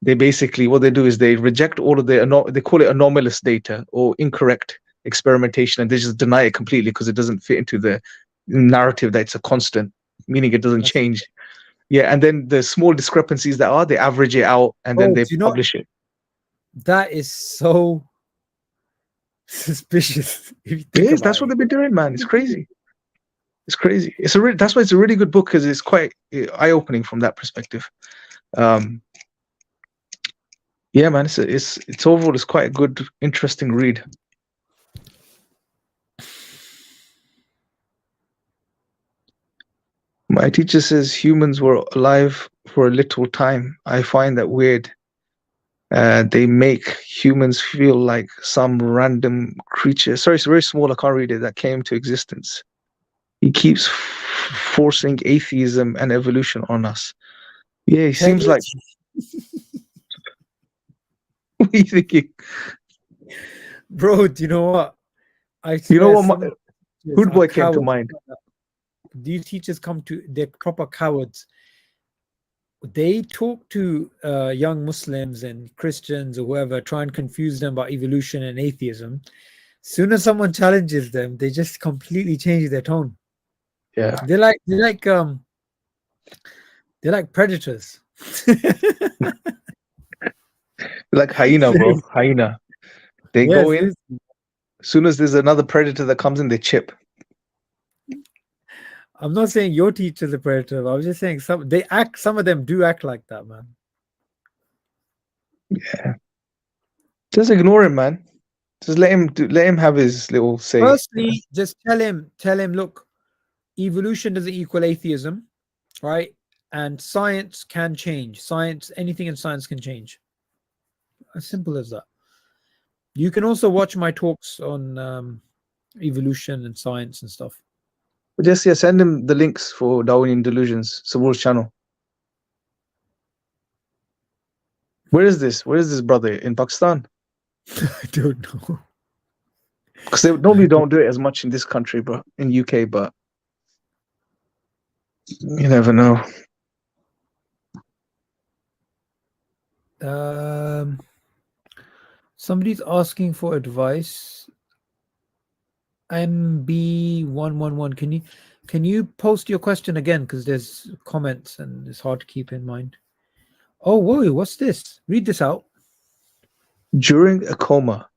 they basically, what they do is they reject all of they call it anomalous data or incorrect experimentation, and they just deny it completely because it doesn't fit into the narrative that it's a constant, meaning it doesn't change. Yeah, and then the small discrepancies they average it out, and then they publish it. That is so suspicious. It is. That's what they've been doing, man. It's crazy. It's crazy. That's why it's a really good book, because it's quite eye-opening from that perspective. Yeah, man. It's overall, it's quite a good, interesting read. My teacher says humans were alive for a little time. I find that weird. They make humans feel like some random creature. Sorry, it's very small. I can't read it. That came to existence. He keeps forcing atheism and evolution on us. Yeah, he seems like. What are you thinking, bro? Do you know what? Hood Boy came to mind. These teachers they're proper cowards. They talk to young Muslims and Christians or whoever, try and confuse them about evolution and atheism. Soon as someone challenges them, they just completely change their tone. Yeah, they're like predators. Like hyena, bro. Hyena. They go in. As soon as there's another predator that comes in, they chip. I'm not saying your teacher's a predator. I was just saying some of them do act like that, man. Yeah. Just ignore him, man. Just let him have his little say. Firstly, just tell him, look, evolution doesn't equal atheism, right? And science can change. Anything in science can change. As simple as that. You can also watch my talks on evolution and science and stuff. But just send him the links for Darwinian Delusions, Sabur's channel. Where is this brother? In Pakistan? I don't know. Because they normally don't do it as much in this country, bro, in UK, but you never know. Somebody's asking for advice. MB111. Can you post your question again? Because there's comments and it's hard to keep in mind. Oh, whoa, what's this? Read this out. During a coma,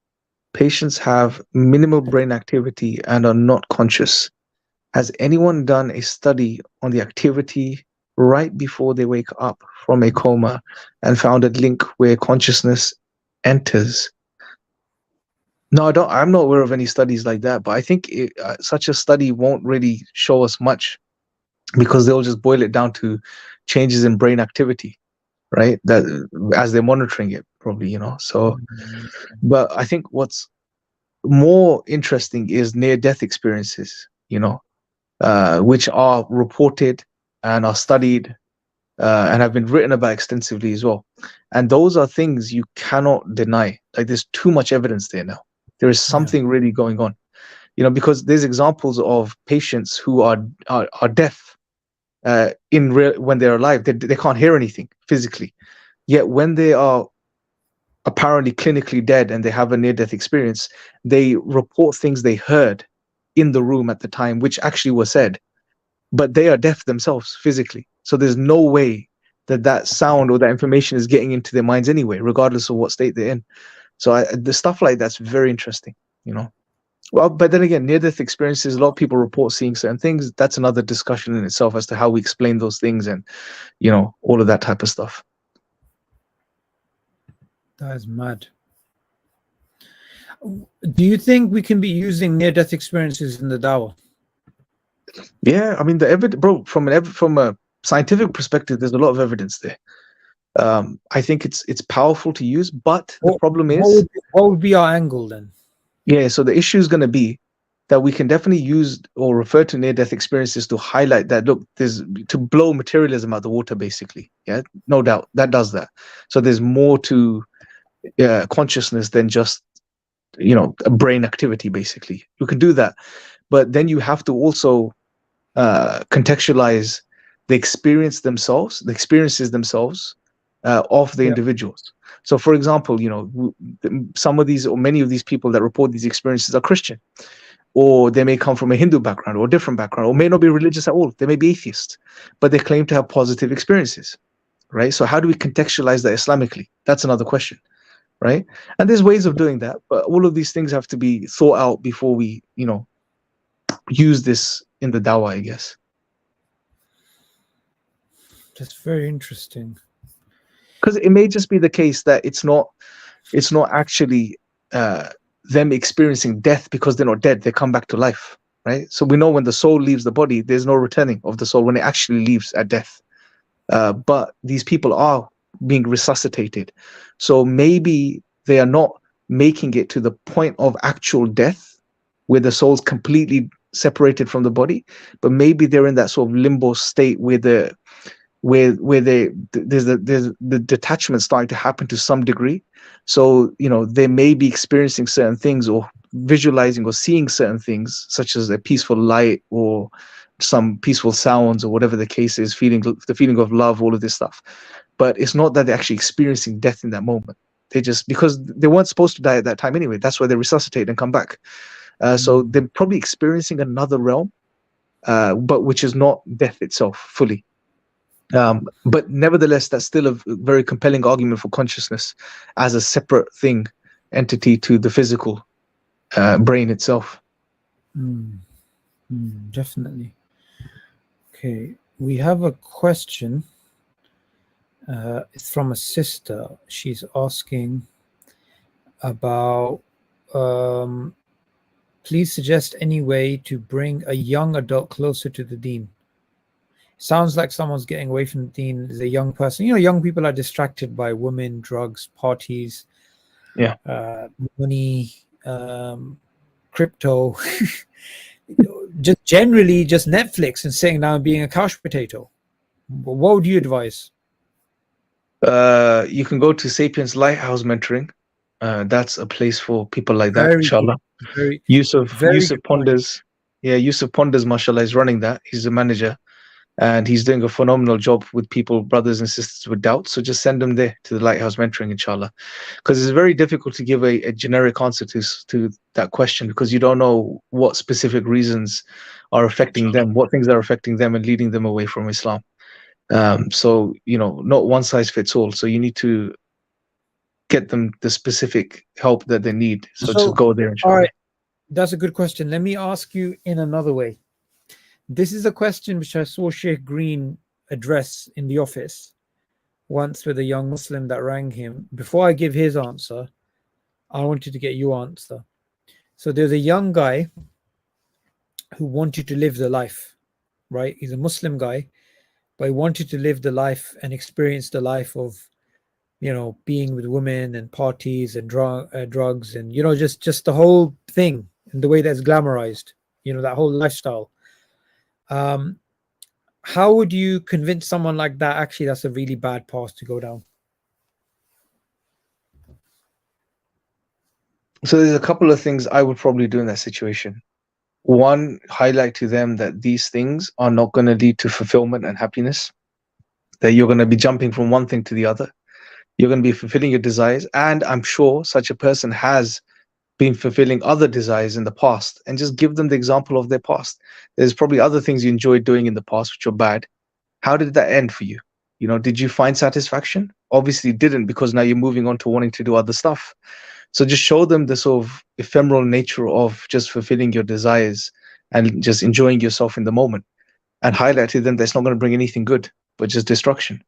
patients have minimal brain activity and are not conscious. Has anyone done a study on the activity right before they wake up from a coma and found a link where consciousness enters? No, I'm not aware of any studies like that, but I think such a study won't really show us much because they'll just boil it down to changes in brain activity, right? That as they're monitoring it, probably, you know. So, but I think what's more interesting is near-death experiences, you know, which are reported and are studied and have been written about extensively as well. And those are things you cannot deny. Like, there's too much evidence there now. There is something really going on, you know, because there's examples of patients who are deaf when they're alive. They can't hear anything physically, yet when they are apparently clinically dead and they have a near-death experience, they report things they heard in the room at the time, which actually were said, but they are deaf themselves physically. So there's no way that sound or that information is getting into their minds anyway, regardless of what state they're in. So the stuff like that's very interesting, you know. Well, but then again, near-death experiences, a lot of people report seeing certain things. That's another discussion in itself as to how we explain those things and, you know, all of that type of stuff. That is mad. Do you think we can be using near-death experiences in the dawah? Yeah, I mean, the evidence, bro, from a scientific perspective, there's a lot of evidence there. I think it's powerful to use, but the problem is, what would be our angle then? Yeah, so the issue is going to be that we can definitely use or refer to near-death experiences to highlight that, look, there's to blow materialism out the water, basically. Yeah, no doubt that does that. So there's more to consciousness than just, you know, a brain activity, basically. You can do that, but then you have to also contextualize the experiences themselves of the individuals. So, for example, you know, some of these or many of these people that report these experiences are Christian, or they may come from a Hindu background or a different background, or may not be religious at all. They may be atheists, but they claim to have positive experiences, right? So how do we contextualize that Islamically? That's another question, right? And there's ways of doing that, but all of these things have to be thought out before we, you know, use this in the dawah, I guess. That's very interesting. Because it may just be the case that it's not actually them experiencing death because they're not dead. They come back to life, right? So we know when the soul leaves the body, there's no returning of the soul when it actually leaves at death. But these people are being resuscitated. So maybe they are not making it to the point of actual death where the soul's completely separated from the body, but maybe they're in that sort of limbo state where there's the detachment starting to happen to some degree. So, you know, they may be experiencing certain things or visualizing or seeing certain things, such as a peaceful light or some peaceful sounds or whatever the case is, the feeling of love, all of this stuff. But it's not that they're actually experiencing death in that moment. They just, because they weren't supposed to die at that time anyway, that's why they resuscitate and come back. So they're probably experiencing another realm, but which is not death itself fully. But nevertheless, that's still a very compelling argument for consciousness as a separate entity to the physical brain itself. Definitely. Okay, we have a question. It's from a sister. She's asking about Please suggest any way to bring a young adult closer to the deen. Sounds like someone's getting away from the deen as a young person. You know, young people are distracted by women, drugs, parties, Yeah. money, crypto, just generally just Netflix and sitting down and being a couch potato. What would you advise? You can go to Sapiens Lighthouse Mentoring. That's a place for people like that, inshallah. Yusuf Ponders. Yeah, Yusuf Ponders, mashallah, is running that. He's the manager. And he's doing a phenomenal job with people, brothers and sisters with doubts. So just send them there to the Lighthouse Mentoring, inshallah. Because it's very difficult to give a generic answer to that question, because you don't know what specific reasons are affecting them, what things are affecting them and leading them away from Islam. So, you know, not one size fits all. So you need to get them the specific help that they need. So just go there, inshallah. All right. That's a good question. Let me ask you in another way. This is a question which I saw Sheikh Green address in the office once with a young Muslim that rang him. Before I give his answer, I wanted to get your answer. So there's a young guy who wanted to live the life, right? He's a Muslim guy, but he wanted to live the life and experience the life of, you know, being with women and parties and drugs and, you know, just the whole thing and the way that's glamorized, you know, that whole lifestyle. How would you convince someone like that actually that's a really bad path to go down? So there's a couple of things I would probably do in that situation. One, highlight to them that these things are not going to lead to fulfillment and happiness, that you're going to be jumping from one thing to the other. You're going to be fulfilling your desires. And I'm sure such a person has been fulfilling other desires in the past, and just give them the example of their past. There's probably other things you enjoyed doing in the past which are bad. How did that end for you? You know, did you find satisfaction? Obviously didn't, because now you're moving on to wanting to do other stuff. So just show them the sort of ephemeral nature of just fulfilling your desires and just enjoying yourself in the moment, and highlight to them that's not going to bring anything good, but just destruction.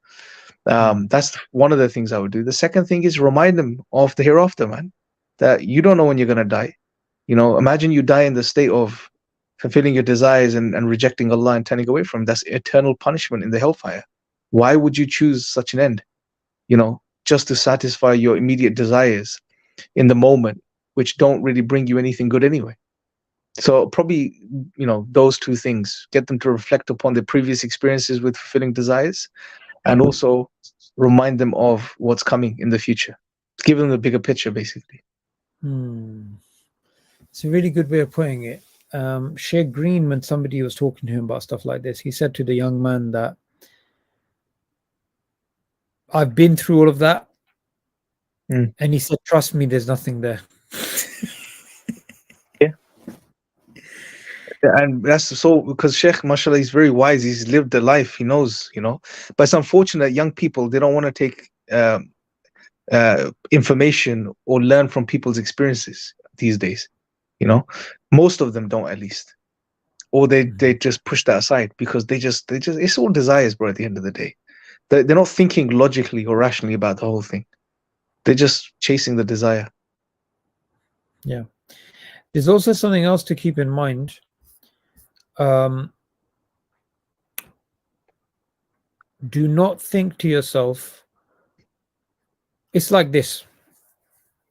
That's one of the things I would do. The second thing is remind them of the hereafter, man, that you don't know when you're going to die. You know, imagine you die in the state of fulfilling your desires and rejecting Allah and turning away from Him. That's eternal punishment in the hellfire. Why would you choose such an end? You know, just to satisfy your immediate desires in the moment, which don't really bring you anything good anyway. So probably, you know, those two things, get them to reflect upon their previous experiences with fulfilling desires, and also remind them of what's coming in the future. Give them the bigger picture, basically. It's a really good way of putting it. Sheikh Green, when somebody was talking to him about stuff like this, he said to the young man that I've been through all of that. And he said, trust me, there's nothing there. Yeah. And that's so, because Sheikh, mashallah, he's very wise. He's lived the life. He knows, you know. But it's unfortunate young people, they don't want to take information or learn from people's experiences these days. You know, most of them don't, at least. Or they just push that aside, because they just it's all desires, bro, at the end of the day. They're not thinking logically or rationally about the whole thing. They're just chasing the desire. Yeah. There's also something else to keep in mind. Do not think to yourself, it's like this.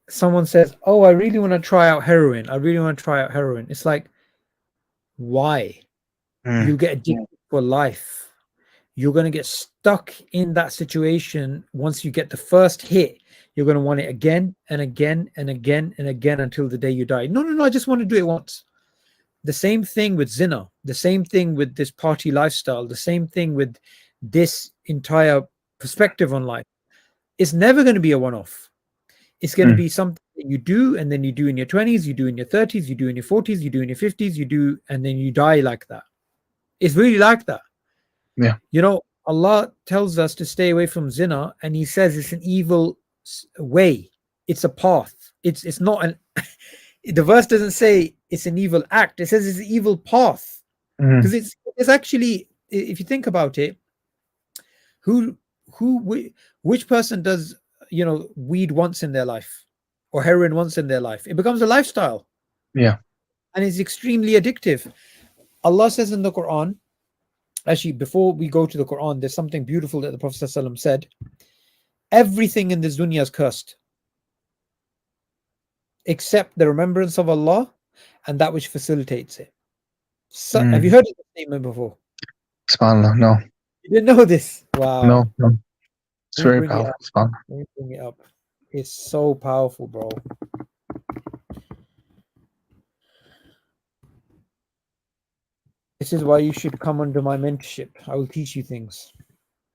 Someone says, oh, I really want to try out heroin. I really want to try out heroin. It's like, why? You get addicted for life. You're going to get stuck in that situation. Once you get the first hit, you're going to want it again and again and again and again until the day you die. No, I just want to do it once. The same thing with zina, the same thing with this party lifestyle, the same thing with this entire perspective on life. It's never going to be a one-off. It's going to be something that you do, and then you do in your 20s, you do in your 30s, you do in your 40s, you do in your 50s, you do, and then you die like that. It's really like that. Yeah. You know, Allah tells us to stay away from zina, and He says it's an evil way. It's a path. It's not an the verse doesn't say it's an evil act. It says it's an evil path, because it's actually, if you think about it, which person does, you know, weed once in their life, or heroin once in their life. It becomes a lifestyle. Yeah. And it's extremely addictive. Allah says in the Quran, actually, before we go to the Quran, there's something beautiful that the Prophet ﷺ said. Everything in this dunya is cursed, except the remembrance of Allah and that which facilitates it. So, have you heard of this statement before? SubhanAllah, no. You didn't know this? Wow. No. It's Let me very bring it powerful. up. SubhanAllah. Let me bring it up. It's so powerful, bro. This is why you should come under my mentorship. I will teach you things.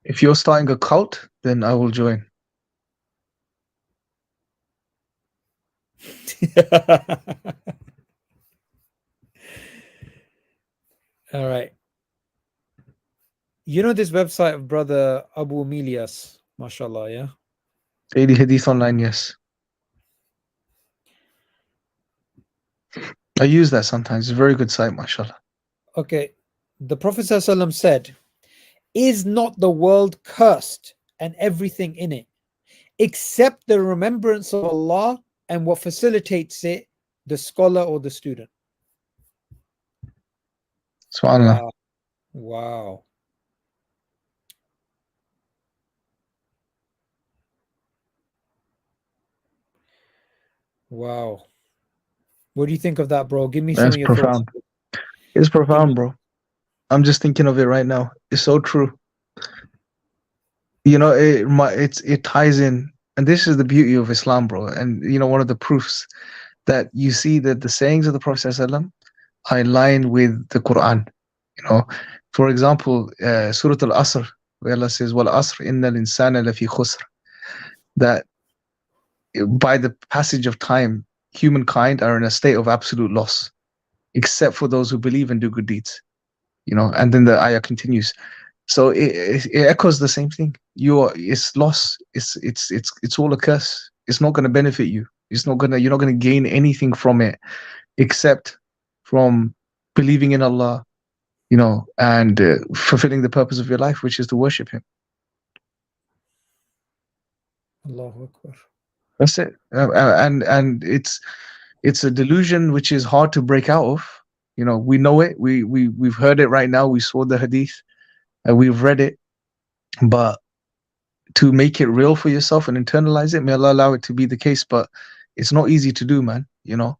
If you're starting a cult, then I will join. All right. You know this website of brother Abu Milias, mashallah, yeah? Daily Hadith Online, yes. I use that sometimes. It's a very good site, mashallah. Okay. The Prophet ﷺ said, is not the world cursed and everything in it, except the remembrance of Allah and what facilitates it, the scholar or the student? SubhanAllah. Wow. Wow. Wow. What do you think of that, bro? Give me some That's of your profound. thoughts. It's profound, bro. I'm just thinking of it right now. It's so true. You know, it ties in, and this is the beauty of Islam, bro. And you know, one of the proofs that you see that the sayings of the Prophet ﷺ are in line with the Quran. You know, for example, Surah Al-Asr, where Allah says, "Wal asr innal insana lafi khusr," that by the passage of time, humankind are in a state of absolute loss, except for those who believe and do good deeds. You know, and then the ayah continues. So it echoes the same thing. It's loss. It's all a curse. It's not going to benefit you. You're not gonna gain anything from it, except from believing in Allah, you know, and fulfilling the purpose of your life, which is to worship Him. Allahu Akbar. That's it. And it's a delusion which is hard to break out of. You know, we know it. We've heard it right now. We saw the hadith. We've read it, but to make it real for yourself and internalize it, may Allah allow it to be the case. But it's not easy to do, man. You know,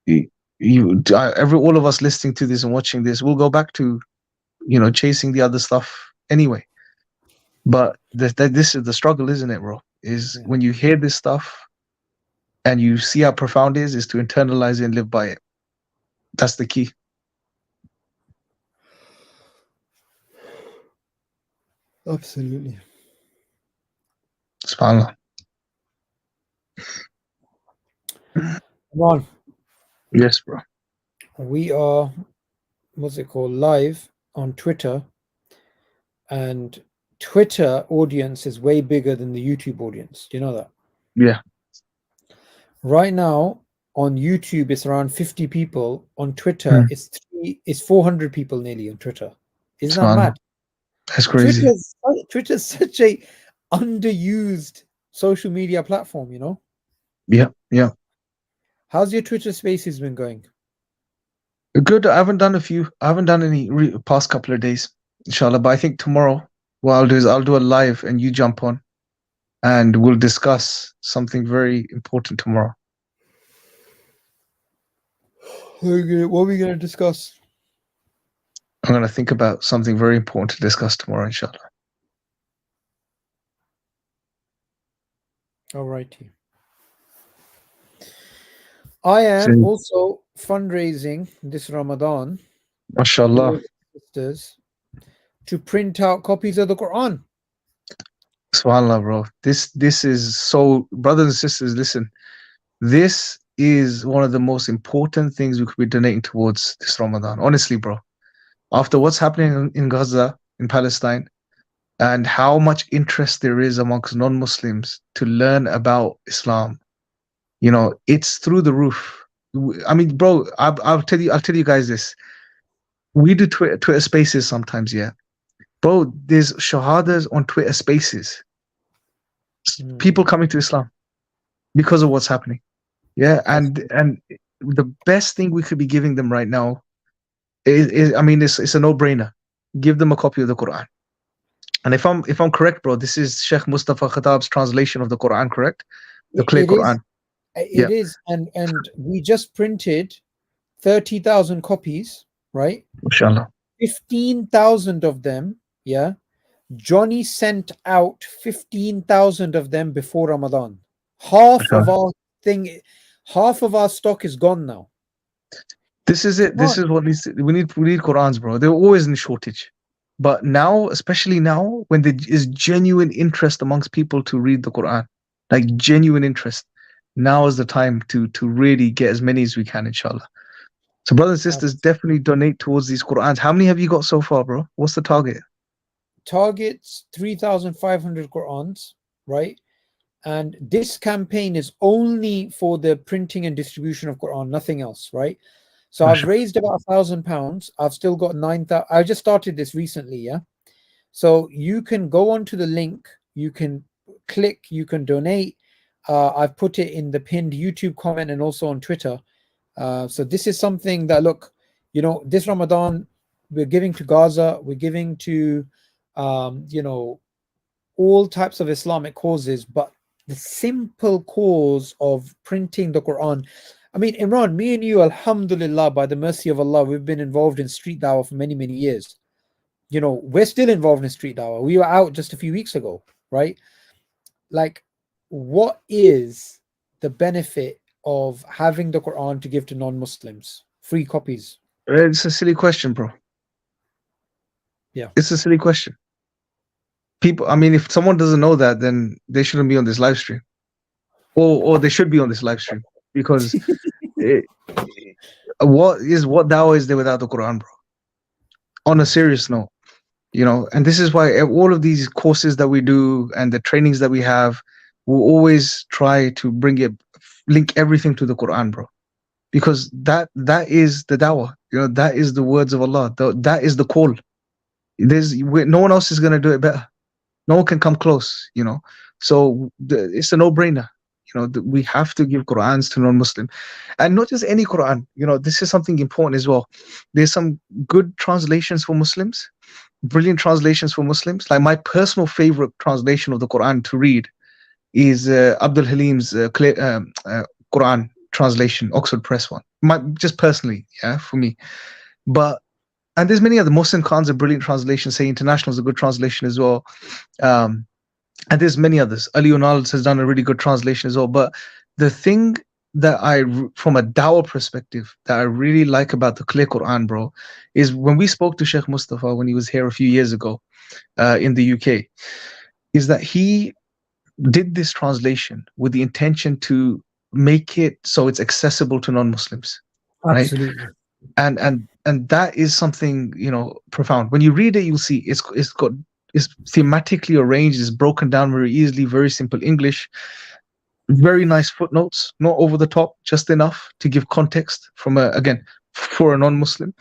all of us listening to this and watching this, we'll go back to, you know, chasing the other stuff anyway. But this is the struggle, isn't it, bro? When you hear this stuff and you see how profound it is to internalize it and live by it. That's the key. Absolutely. SubhanAllah. Come on. Yes, bro. We are, what's it called, live on Twitter, and Twitter audience is way bigger than the YouTube audience. Do you know that? Yeah. Right now on YouTube it's around 50 people. On Twitter it's 400 people nearly on Twitter. Isn't that mad? That's crazy. Twitter's such a underused social media platform, you know? Yeah. How's your Twitter Spaces been going? Good. I haven't done any past couple of days, inshallah. But I think tomorrow, what I'll do is I'll do a live and you jump on, and we'll discuss something very important tomorrow. What are we going to discuss? I'm going to think about something very important to discuss tomorrow, inshallah. All righty. I am also fundraising this Ramadan, mashallah, sisters, to print out copies of the Quran. SubhanAllah, bro. This is so, brothers and sisters, listen. This is one of the most important things we could be donating towards this Ramadan. Honestly, bro. After what's happening in Gaza, in Palestine, and how much interest there is amongst non-Muslims to learn about Islam, you know, it's through the roof. I mean, bro, I'll tell you guys this. We do Twitter Spaces sometimes, yeah. Bro, there's shahadas on Twitter Spaces. People coming to Islam. because of what's happening. Yeah, and the best thing we could be giving them right now is I mean, it's a no-brainer. Give them a copy of the Quran. And if I'm correct, bro, this is Sheikh Mustafa Khattab's translation of the Quran, correct? The clear It Quran. It is, and we just printed 30,000 copies, right? Mashallah. 15,000 of them, yeah. Johnny sent out 15,000 of them before Ramadan. Half of our stock is gone now. This is it. This is what we need Qurans, bro. They're always in shortage. But now, especially now, when there is genuine interest amongst people to read the Quran, like genuine interest, now is the time to really get as many as we can, inshallah. So, brothers and sisters, definitely donate towards these Qurans. How many have you got so far, bro? What's the target? Target's 3,500 Qurans, right? And this campaign is only for the printing and distribution of Quran, nothing else, right? So I've raised about £1,000. I've still got 9,000. I just started this recently, yeah. So you can go onto the link, you can click, you can donate. I've put it in the pinned YouTube comment and also on Twitter. So this is something that, look, you know, this Ramadan we're giving to Gaza, we're giving to, you know, all types of Islamic causes, but the simple cause of printing the Quran. I mean, Imran, me and you, alhamdulillah, by the mercy of Allah, we've been involved in street dawah for many, many years. You know, we're still involved in street dawah. We were out just a few weeks ago, right? Like, what is the benefit of having the Quran to give to non-Muslims? Free copies. It's a silly question, bro. Yeah. It's a silly question. People, I mean, if someone doesn't know that, then they shouldn't be on this live stream. Or they should be on this live stream. Because what dawah is there without the Quran, bro? On a serious note, you know, and this is why all of these courses that we do and the trainings that we have, we'll always try to link everything to the Quran, bro. Because that is the dawah, you know, that is the words of Allah. That is the call. No one else is going to do it better. No one can come close, you know. So it's a no-brainer. You know, we have to give Qur'ans to non-Muslim, and not just any Qur'an. You know, this is something important as well. There's some good translations for Muslims, brilliant translations for Muslims. Like my personal favorite translation of the Qur'an to read is Abdul Halim's Qur'an translation, Oxford Press one. Just personally, yeah, for me. And there's many other. Mohsin Khan's a brilliant translation. Say International is a good translation as well. And there's many others. Ali Unal has done a really good translation as well. But the thing that from a dawah perspective, that I really like about the clear Quran, bro, is when we spoke to Sheikh Mustafa when he was here a few years ago in the UK, is that he did this translation with the intention to make it so it's accessible to non-Muslims. Absolutely. Right? And that is something, you know, profound. When you read it, you'll see it's thematically arranged, it's broken down very easily, very simple English, very nice footnotes, not over the top, just enough to give context for a non-Muslim.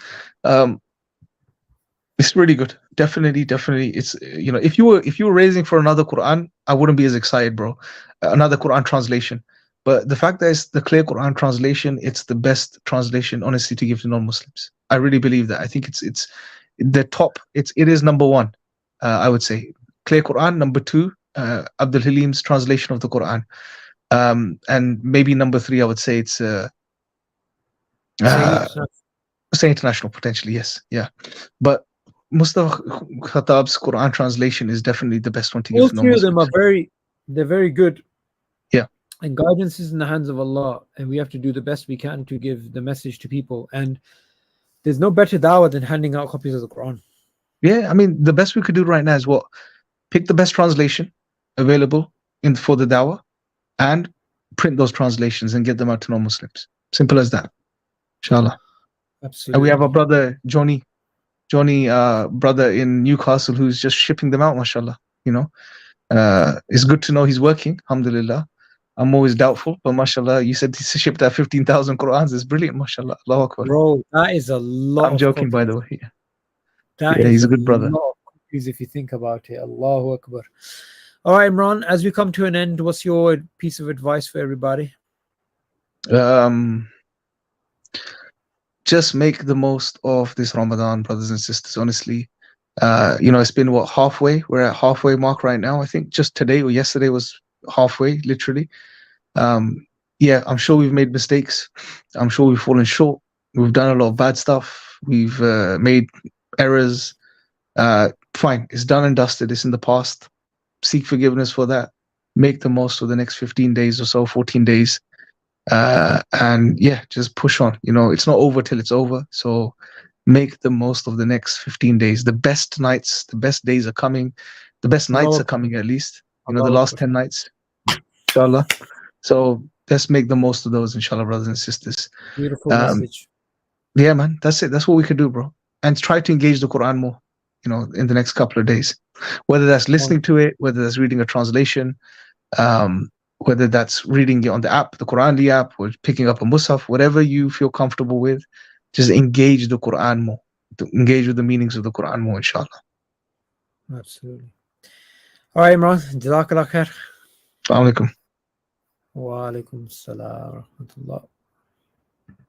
It's really good. Definitely. It's, you know, if you were raising for another Quran, I wouldn't be as excited, bro. Another Quran translation. But the fact that it's the clear Quran translation, it's the best translation, honestly, to give to non-Muslims. I really believe that. I think it's the top. It is number one, I would say. Clear Quran, number two, Abdul Halim's translation of the Quran. And maybe number three, I would say it's Say International, potentially, yes. Yeah. But Mustafa Khattab's Quran translation is definitely the best one to give all to non-Muslims. All three of them they're very good. Yeah. And guidance is in the hands of Allah, and we have to do the best we can to give the message to people. And there's no better dawah than handing out copies of the Quran. Yeah, I mean, the best we could do right now is what? Pick the best translation available for the dawah and print those translations and get them out to non-Muslims. Simple as that. Inshallah. Absolutely. And we have a brother, Johnny, brother in Newcastle, who's just shipping them out, mashallah. You know, it's good to know he's working, alhamdulillah. I'm always doubtful, but mashallah, you said he shipped out 15,000 Qur'ans. It's brilliant, mashallah. Allahu Akbar. Bro, that is a lot. I'm joking, by the way. Yeah, he's a good brother. Lot of copies if you think about it. Allahu Akbar. All right, Imran, as we come to an end, what's your piece of advice for everybody? Just make the most of this Ramadan, brothers and sisters. Honestly, it's been what, halfway? We're at halfway mark right now. I think just today or yesterday was halfway, literally. Yeah, I'm sure we've made mistakes. I'm sure we've fallen short. We've done a lot of bad stuff. We've made errors. Fine, it's done and dusted. It's in the past. Seek forgiveness for that. Make the most of the next 15 days or so, 14 days. And yeah, just push on. It's not over till it's over. So make the most of the next 15 days. The best nights, the best days are coming. The best nights are coming, at least. The last 10 nights, inshallah. So let's make the most of those, inshallah, brothers and sisters. Beautiful message. Yeah, man, that's it. That's what we can do, bro. And try to engage the Quran more, in the next couple of days. Whether that's listening to it, whether that's reading a translation, whether that's reading it on the app, the Quranly app, or picking up a Musaf, whatever you feel comfortable with, just engage the Quran more. Engage with the meanings of the Quran more, inshallah. Absolutely. All right, Imran. Jazakallah khair. Assalamu alaikum. Wa alaikum salam wa rahmatullah.